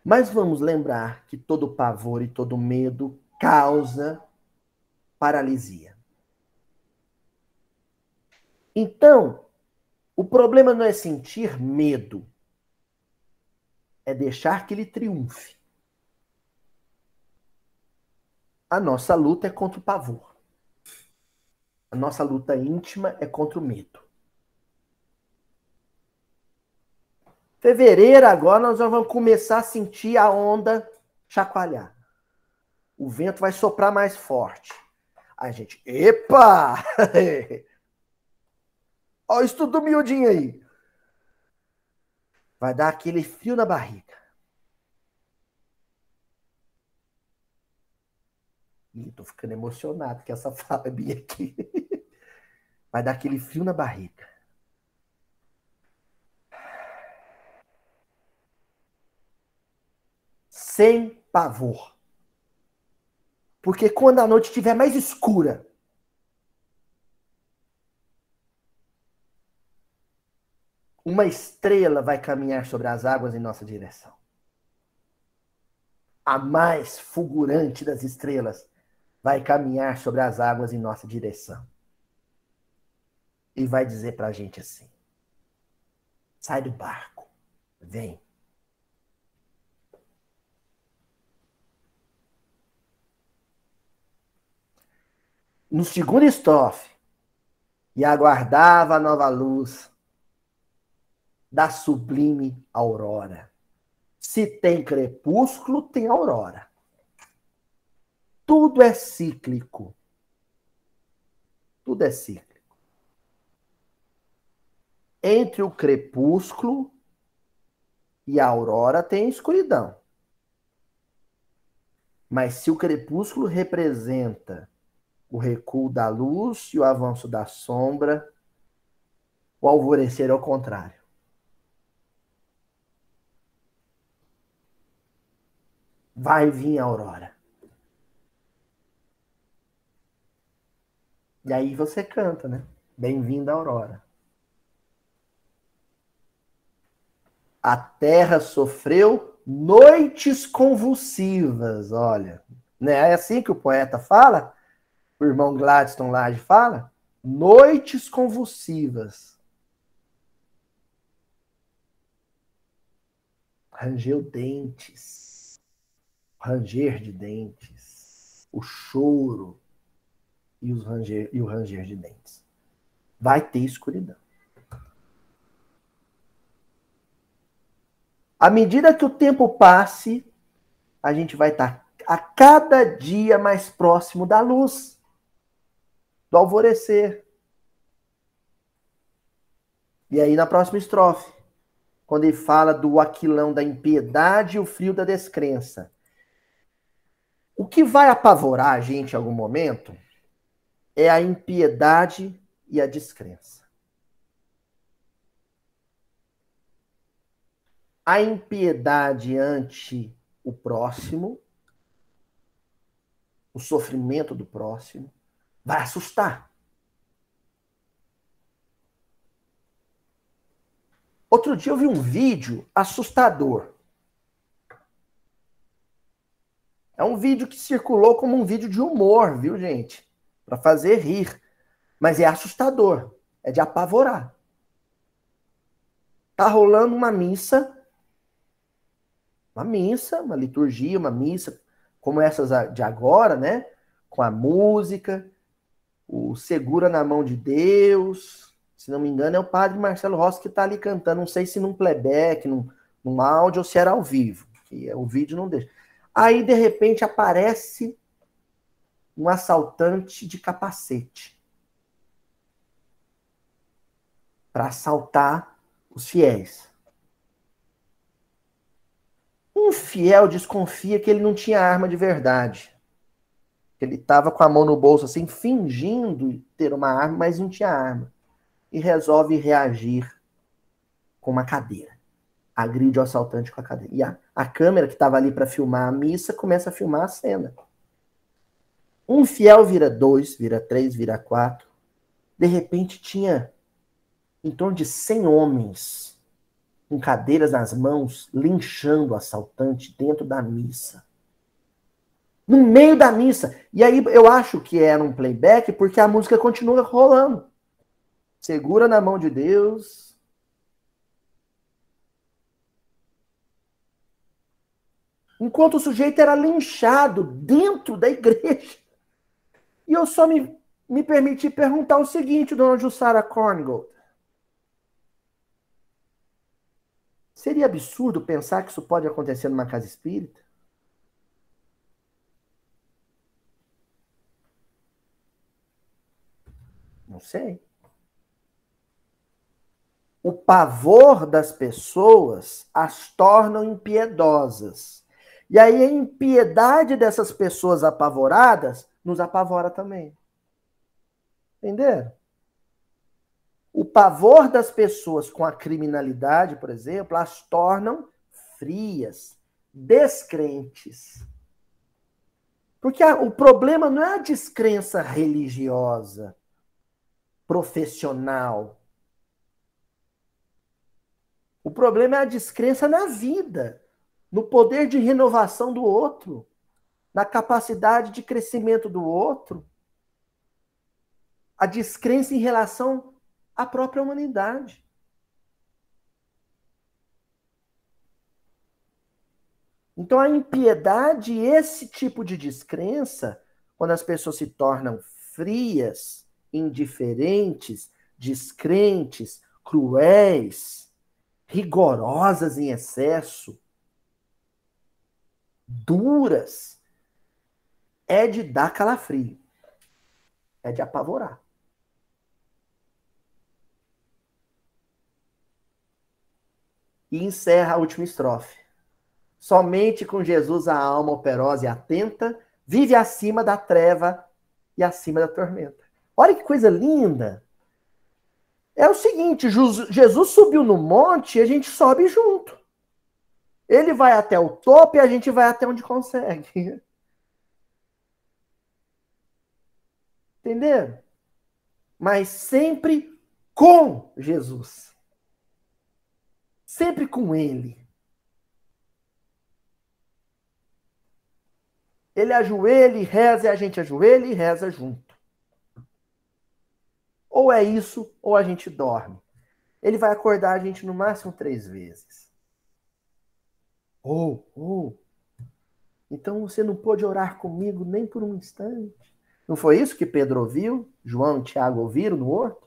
A: Mas vamos lembrar que todo pavor e todo medo causa paralisia. Então, o problema não é sentir medo, é deixar que ele triunfe. A nossa luta é contra o pavor. A nossa luta íntima é contra o medo. Fevereiro agora nós vamos começar a sentir a onda chacoalhar. O vento vai soprar mais forte. A gente, epa! Olha o estudo do miudinho aí. Vai dar aquele frio na barriga. Ih, tô ficando emocionado que essa fala é minha aqui. Vai dar aquele frio na barriga. Sem pavor. Porque quando a noite estiver mais escura, uma estrela vai caminhar sobre as águas em nossa direção. A mais fulgurante das estrelas vai caminhar sobre as águas em nossa direção. E vai dizer pra gente assim: sai do barco, vem. No segundo estrofe, e aguardava a nova luz da sublime aurora. Se tem crepúsculo, tem aurora. Tudo é cíclico. Tudo é cíclico. Entre o crepúsculo e a aurora tem escuridão. Mas se o crepúsculo representa o recuo da luz e o avanço da sombra, o alvorecer é o contrário. Vai vir a aurora. E aí você canta, né? Bem-vinda a aurora. A terra sofreu noites convulsivas, olha. Né? É assim que o poeta fala? O irmão Gladstone Laje fala? Noites convulsivas. Rangeu dentes. Ranger de dentes. O choro e o ranger de dentes. Vai ter escuridão. À medida que o tempo passe, a gente vai estar a cada dia mais próximo da luz, do alvorecer. E aí na próxima estrofe, quando ele fala do aquilão da impiedade e o frio da descrença. O que vai apavorar a gente em algum momento é a impiedade e a descrença. A impiedade ante o próximo, o sofrimento do próximo, vai assustar. Outro dia eu vi um vídeo assustador. É um vídeo que circulou como um vídeo de humor, viu, gente? Para fazer rir. Mas é assustador. É de apavorar. Tá rolando uma missa, uma liturgia, uma missa, como essas de agora, né? Com a música, o Segura na Mão de Deus. Se não me engano, é o padre Marcelo Rossi que tá ali cantando. Não sei se num playback, num áudio, ou se era ao vivo. Que o vídeo não deixa. Aí, de repente, aparece um assaltante de capacete para assaltar os fiéis. Um fiel desconfia que ele não tinha arma de verdade. Ele estava com a mão no bolso, assim, fingindo ter uma arma, mas não tinha arma. E resolve reagir com uma cadeira. Agride o assaltante com a cadeira. E a câmera que estava ali para filmar a missa começa a filmar a cena. Um fiel vira 2, vira 3, vira 4. De repente tinha em torno de 100 homens com cadeiras nas mãos, linchando o assaltante dentro da missa. No meio da missa. E aí eu acho que era um playback porque a música continua rolando. Segura na mão de Deus. Enquanto o sujeito era linchado dentro da igreja. E eu só me permiti perguntar o seguinte, dona Jussara Korngold. Seria absurdo pensar que isso pode acontecer numa casa espírita? Não sei. O pavor das pessoas as tornam impiedosas. E aí a impiedade dessas pessoas apavoradas nos apavora também. Entenderam? O pavor das pessoas com a criminalidade, por exemplo, as tornam frias, descrentes. Porque o problema não é a descrença religiosa, profissional. O problema é a descrença na vida, no poder de renovação do outro, na capacidade de crescimento do outro, a descrença em relação à própria humanidade. Então, a impiedade e esse tipo de descrença, quando as pessoas se tornam frias, indiferentes, descrentes, cruéis, rigorosas em excesso, duras, é de dar calafrio, é de apavorar. E encerra a última estrofe. Somente com Jesus a alma operosa e atenta vive acima da treva e acima da tormenta. Olha que coisa linda! É o seguinte, Jesus subiu no monte e a gente sobe junto. Ele vai até o topo e a gente vai até onde consegue. Entendeu? Mas sempre com Jesus. Sempre com ele. Ele ajoelha e reza, e a gente ajoelha e reza junto. Ou é isso, ou a gente dorme. Ele vai acordar a gente no máximo 3 vezes. Então você não pôde orar comigo nem por um instante. Não foi isso que Pedro ouviu? João e Tiago ouviram no horto?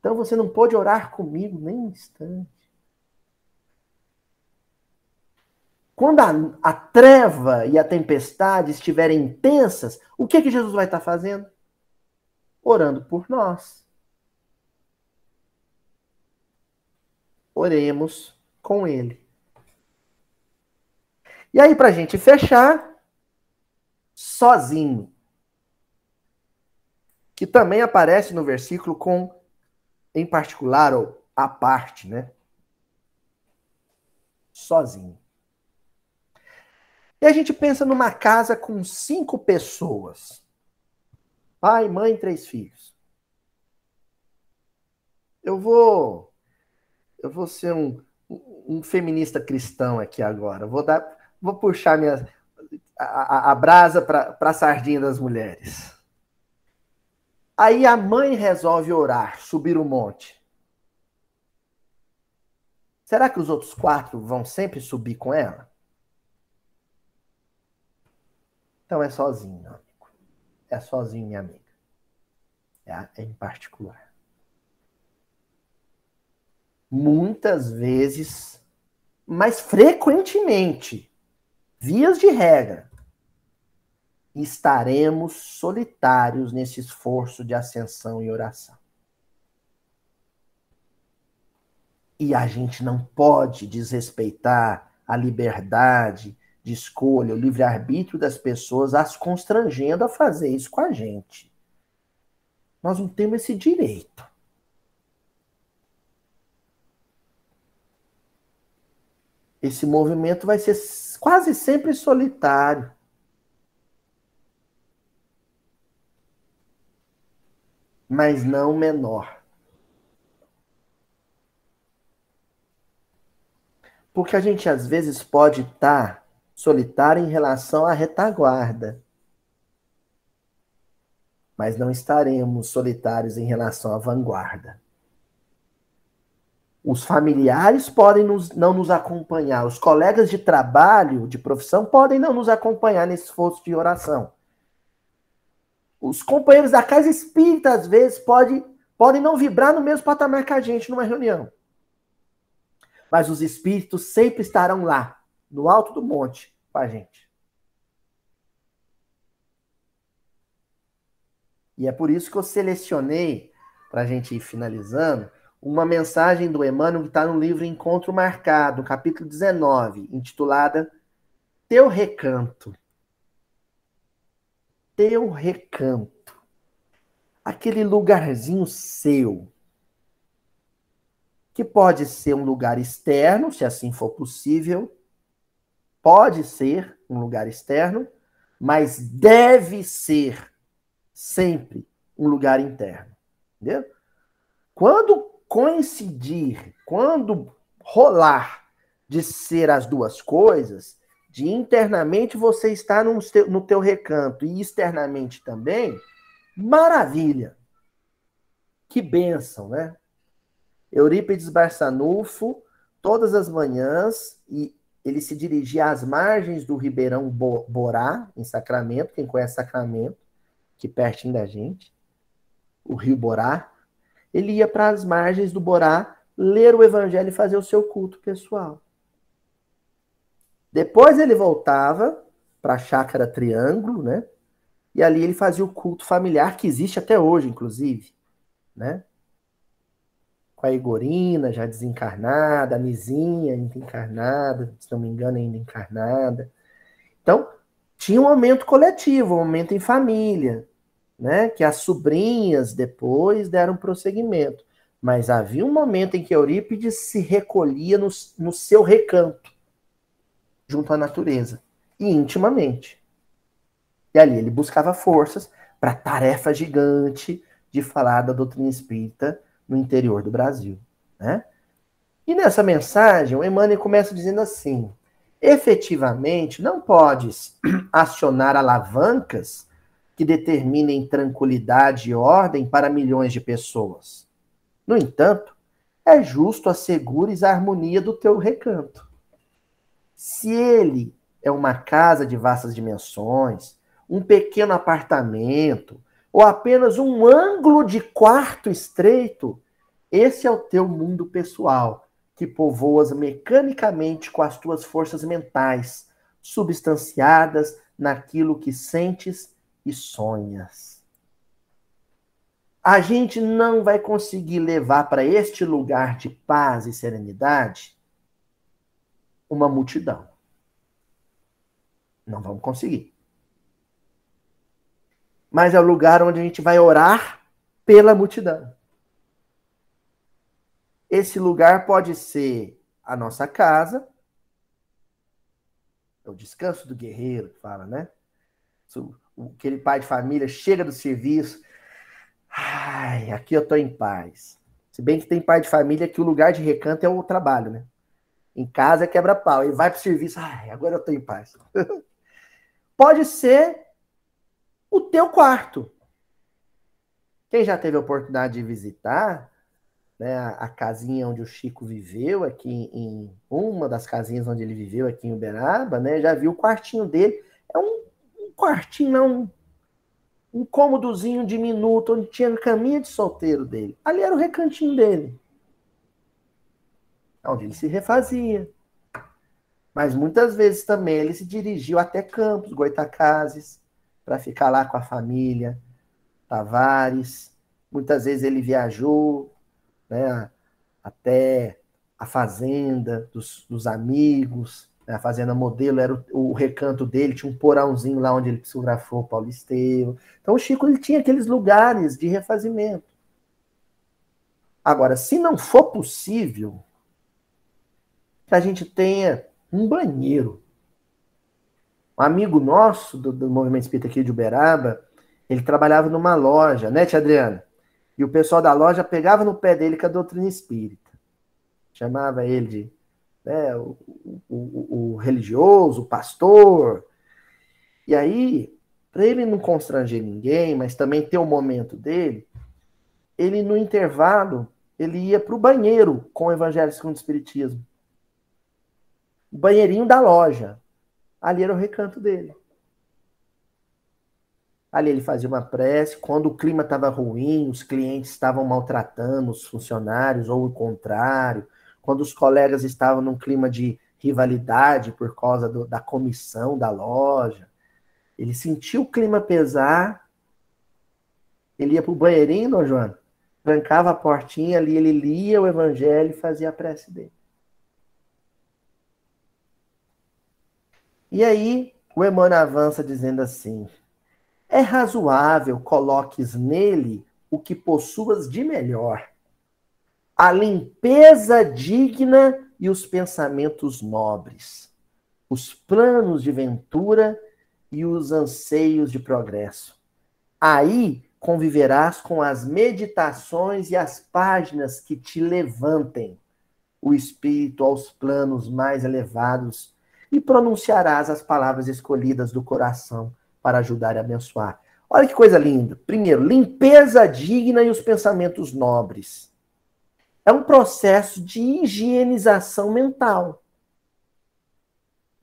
A: Então você não pôde orar comigo nem um instante. Quando a treva e a tempestade estiverem intensas, o que Jesus vai estar fazendo? Orando por nós. Oremos com ele. E aí, para a gente fechar, sozinho. Que também aparece no versículo com, em particular, ou à parte, né? Sozinho. E a gente pensa numa casa com 5 pessoas. Pai, mãe, 3 filhos. Eu vou ser um feminista cristão aqui agora. Vou puxar a brasa para a sardinha das mulheres. Aí a mãe resolve orar, subir o monte. Será que os outros 4 vão sempre subir com ela? Então é sozinho, meu amigo. É sozinho, minha amiga. É em particular. Muitas vezes, mas frequentemente, vias de regra, estaremos solitários nesse esforço de ascensão e oração. E a gente não pode desrespeitar a liberdade de escolha, o livre-arbítrio das pessoas, as constrangendo a fazer isso com a gente. Nós não temos esse direito. Esse movimento vai ser quase sempre solitário. Mas não menor. Porque a gente às vezes pode estar solitário em relação à retaguarda. Mas não estaremos solitários em relação à vanguarda. Os familiares podem não nos acompanhar, os colegas de trabalho, de profissão, podem não nos acompanhar nesse esforço de oração. Os companheiros da casa espírita, às vezes, podem não vibrar no mesmo patamar que a gente numa reunião. Mas os espíritos sempre estarão lá, no alto do monte, com a gente. E é por isso que eu selecionei, para a gente ir finalizando, uma mensagem do Emmanuel que está no livro Encontro Marcado, capítulo 19, intitulada teu recanto. Teu recanto. Aquele lugarzinho seu. Que pode ser um lugar externo, se assim for possível. Pode ser um lugar externo, mas deve ser sempre um lugar interno. Entendeu? Quando coincidir, quando rolar de ser as duas coisas, de internamente você estar no teu recanto e externamente também, maravilha. Que bênção, né? Eurípides Barçanufo, todas as manhãs, e ele se dirigia às margens do Ribeirão Borá, em Sacramento, quem conhece Sacramento, que pertinho da gente, o Rio Borá, ele ia para as margens do Borá, ler o evangelho e fazer o seu culto pessoal. Depois ele voltava para a Chácara Triângulo, né? E ali ele fazia o culto familiar, que existe até hoje, inclusive, né? Com a Igorina, já desencarnada, a Nizinha, ainda encarnada, se não me engano, ainda encarnada. Então, tinha um momento coletivo, um momento em família, né? Que as sobrinhas depois deram prosseguimento. Mas havia um momento em que Eurípides se recolhia no seu recanto, junto à natureza, e intimamente. E ali ele buscava forças para a tarefa gigante de falar da doutrina espírita no interior do Brasil, né? E nessa mensagem, o Emmanuel começa dizendo assim: efetivamente, não podes acionar alavancas que determinem tranquilidade e ordem para milhões de pessoas. No entanto, é justo assegures a harmonia do teu recanto. Se ele é uma casa de vastas dimensões, um pequeno apartamento, ou apenas um ângulo de quarto estreito, esse é o teu mundo pessoal, que povoas mecanicamente com as tuas forças mentais, substanciadas naquilo que sentes e sonhas. A gente não vai conseguir levar para este lugar de paz e serenidade uma multidão. Não vamos conseguir. Mas é o lugar onde a gente vai orar pela multidão. Esse lugar pode ser a nossa casa, é o descanso do guerreiro, que fala, né? Aquele pai de família chega do serviço, ai, aqui eu tô em paz. Se bem que tem pai de família que o lugar de recanto é o trabalho, né? Em casa é quebra-pau, ele vai pro serviço, ai, agora eu tô em paz. Pode ser o teu quarto. Quem já teve a oportunidade de visitar, né, a casinha onde o Chico viveu, aqui em uma das casinhas onde ele viveu, aqui em Uberaba, né, já viu o quartinho dele. É um quartinho, não, um cômodozinho diminuto, onde tinha a caminha de solteiro dele. Ali era o recantinho dele, onde ele se refazia. Mas muitas vezes também ele se dirigiu até Campos, Goytacazes, para ficar lá com a família, Tavares. Muitas vezes ele viajou, né, até a fazenda dos amigos, né, a fazenda modelo era o recanto dele, tinha um porãozinho lá onde ele psicografou o Paulo Estevam. Então o Chico ele tinha aqueles lugares de refazimento. Agora, se não for possível que a gente tenha um banheiro. Um amigo nosso do Movimento Espírita aqui de Uberaba, ele trabalhava numa loja, né, tia Adriana? E o pessoal da loja pegava no pé dele com a doutrina espírita. Chamava ele de, né, o religioso, o pastor. E aí, para ele não constranger ninguém, mas também ter o momento dele, ele no intervalo, ele ia para o banheiro com o Evangelho segundo o Espiritismo. O banheirinho da loja. Ali era o recanto dele. Ali ele fazia uma prece, quando o clima estava ruim, os clientes estavam maltratando os funcionários, ou o contrário, quando os colegas estavam num clima de rivalidade por causa da comissão da loja, ele sentiu o clima pesar, ele ia para o banheirinho, Dom Joana, trancava a portinha ali, ele lia o evangelho e fazia a prece dele. E aí, o Emmanuel avança dizendo assim: é razoável coloques nele o que possuas de melhor, a limpeza digna e os pensamentos nobres, os planos de ventura e os anseios de progresso. Aí conviverás com as meditações e as páginas que te levantem o espírito aos planos mais elevados e pronunciarás as palavras escolhidas do coração para ajudar e abençoar. Olha que coisa linda. Primeiro, limpeza digna e os pensamentos nobres. É um processo de higienização mental.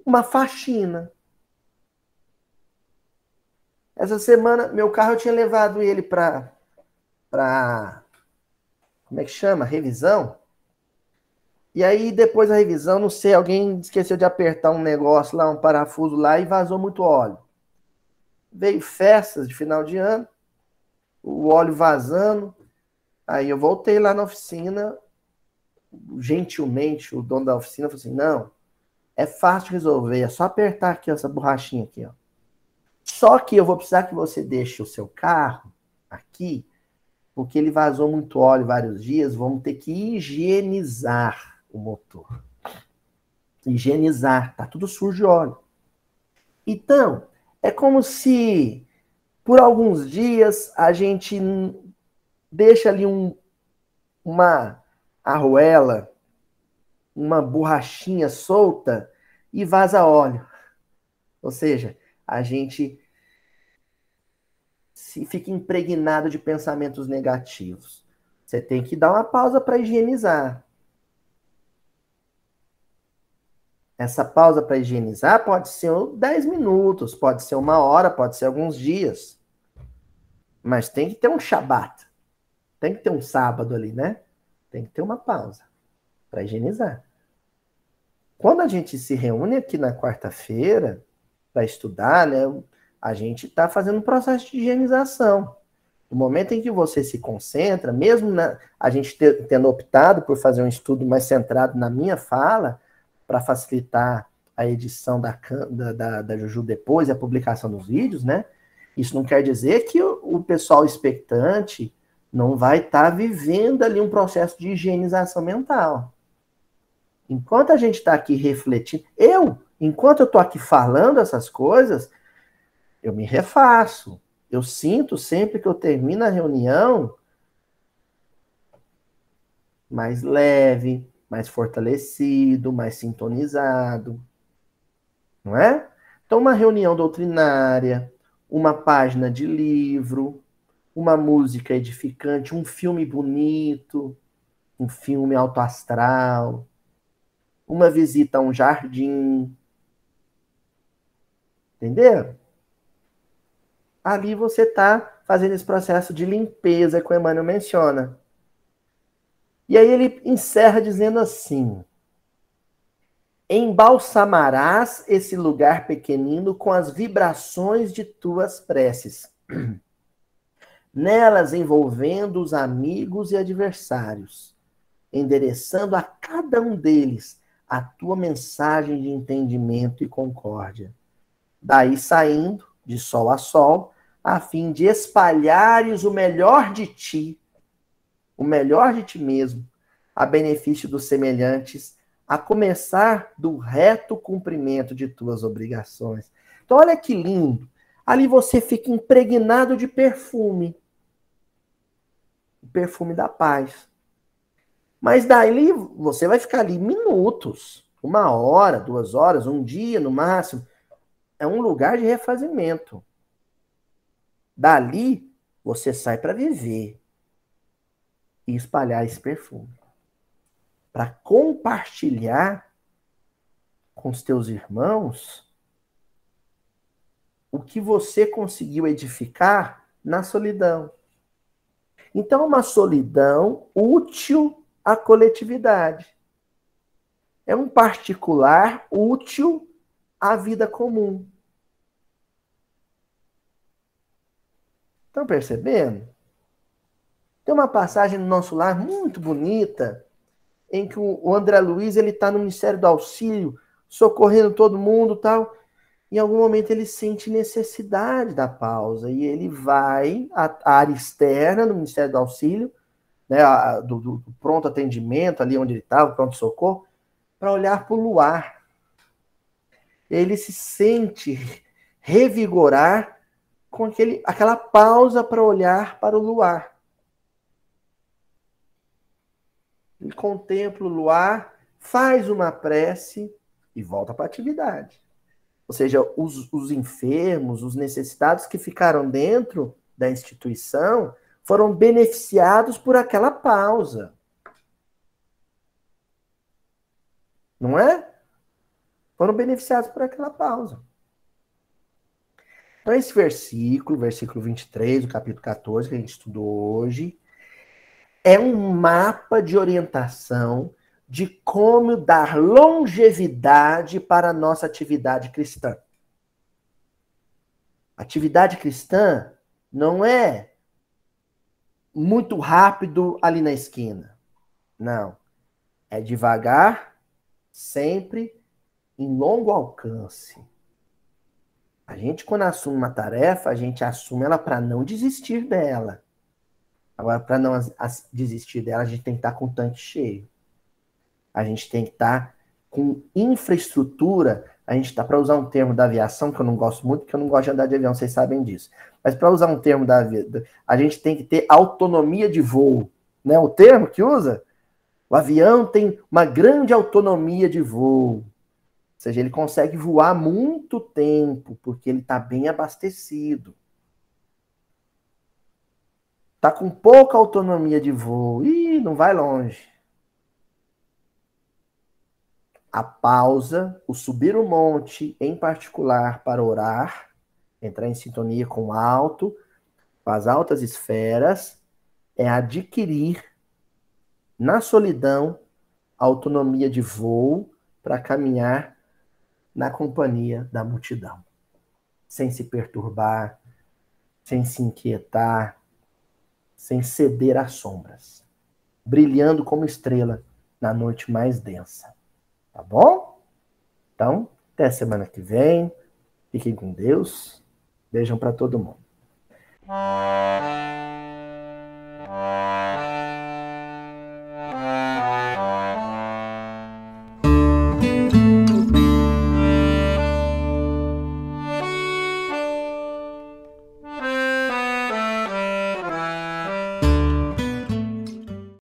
A: Uma faxina. Essa semana, meu carro, eu tinha levado ele para como é que chama? Revisão. E aí, depois da revisão, não sei, alguém esqueceu de apertar um negócio lá, um parafuso lá, e vazou muito óleo. Veio festas de final de ano, o óleo vazando. Aí eu voltei lá na oficina, gentilmente, o dono da oficina falou assim: não, é fácil de resolver, é só apertar aqui essa borrachinha aqui, ó. Só que eu vou precisar que você deixe o seu carro aqui, porque ele vazou muito óleo vários dias, vamos ter que higienizar o motor. Higienizar, tá tudo sujo de óleo. Então, é como se por alguns dias a gente deixa ali uma arruela, uma borrachinha solta e vaza óleo. Ou seja, a gente se fica impregnado de pensamentos negativos. Você tem que dar uma pausa para higienizar. Essa pausa para higienizar pode ser 10 minutos, pode ser 1 hora, pode ser alguns dias. Mas tem que ter um shabat. Tem que ter um sábado ali, né? Tem que ter uma pausa para higienizar. Quando a gente se reúne aqui na quarta-feira para estudar, né? A gente está fazendo um processo de higienização. No momento em que você se concentra, mesmo a gente tendo optado por fazer um estudo mais centrado na minha fala, para facilitar a edição da Juju depois e a publicação dos vídeos, né? Isso não quer dizer que o pessoal expectante não vai estar vivendo ali um processo de higienização mental. Enquanto a gente está aqui refletindo, enquanto eu estou aqui falando essas coisas, eu me refaço. Eu sinto sempre que eu termino a reunião mais leve, mais fortalecido, mais sintonizado, não é? Então, uma reunião doutrinária, uma página de livro, uma música edificante, um filme bonito, um filme alto astral, uma visita a um jardim, entendeu? Ali você está fazendo esse processo de limpeza que o Emmanuel menciona. E aí ele encerra dizendo assim: embalsamarás esse lugar pequenino com as vibrações de tuas preces, nelas envolvendo os amigos e adversários, endereçando a cada um deles a tua mensagem de entendimento e concórdia. Daí saindo, de sol a sol, a fim de espalhares o melhor de ti, o melhor de ti mesmo, a benefício dos semelhantes, a começar do reto cumprimento de tuas obrigações. Então, olha que lindo. Ali você fica impregnado de perfume. O perfume da paz. Mas daí você vai ficar ali minutos, 1 hora, 2 horas, um dia no máximo. É um lugar de refazimento. Dali, você sai para viver e espalhar esse perfume. Para compartilhar com os teus irmãos o que você conseguiu edificar na solidão. Então, uma solidão útil à coletividade. É um particular útil à vida comum. Estão percebendo? Tem uma passagem no nosso lar muito bonita, em que o André Luiz está no Ministério do Auxílio, socorrendo todo mundo e tal. em algum momento ele sente necessidade da pausa e ele vai à área externa do Ministério do Auxílio, né, do pronto atendimento, ali onde ele estava, pronto-socorro, para olhar para o luar. Ele se sente revigorar com aquela pausa para olhar para o luar. Ele contempla o luar, faz uma prece e volta para a atividade. Ou seja, os enfermos, os necessitados que ficaram dentro da instituição foram beneficiados por aquela pausa. Não é? Foram beneficiados por aquela pausa. Então, esse versículo 23 do capítulo 14, que a gente estudou hoje, é um mapa de orientação de como dar longevidade para a nossa atividade cristã. Atividade cristã não é muito rápido ali na esquina. Não. É devagar, sempre em longo alcance. A gente, quando assume uma tarefa, a gente assume ela para não desistir dela. Agora, para não desistir dela, a gente tem que estar com o tanque cheio. A gente tem que estar com infraestrutura. A gente está, para usar um termo da aviação, que eu não gosto muito, porque eu não gosto de andar de avião, vocês sabem disso. Mas para usar um termo da vida, a gente tem que ter autonomia de voo. Né? O termo que usa? O avião tem uma grande autonomia de voo. Ou seja, ele consegue voar muito tempo, porque ele está bem abastecido. Está com pouca autonomia de voo. Ih, não vai longe. A pausa, o subir o monte, em particular, para orar, entrar em sintonia com o alto, com as altas esferas, é adquirir, na solidão, autonomia de voo para caminhar na companhia da multidão. Sem se perturbar, sem se inquietar, sem ceder às sombras. Brilhando como estrela na noite mais densa. Tá bom? Então, até semana que vem. Fiquem com Deus. Beijão para todo mundo.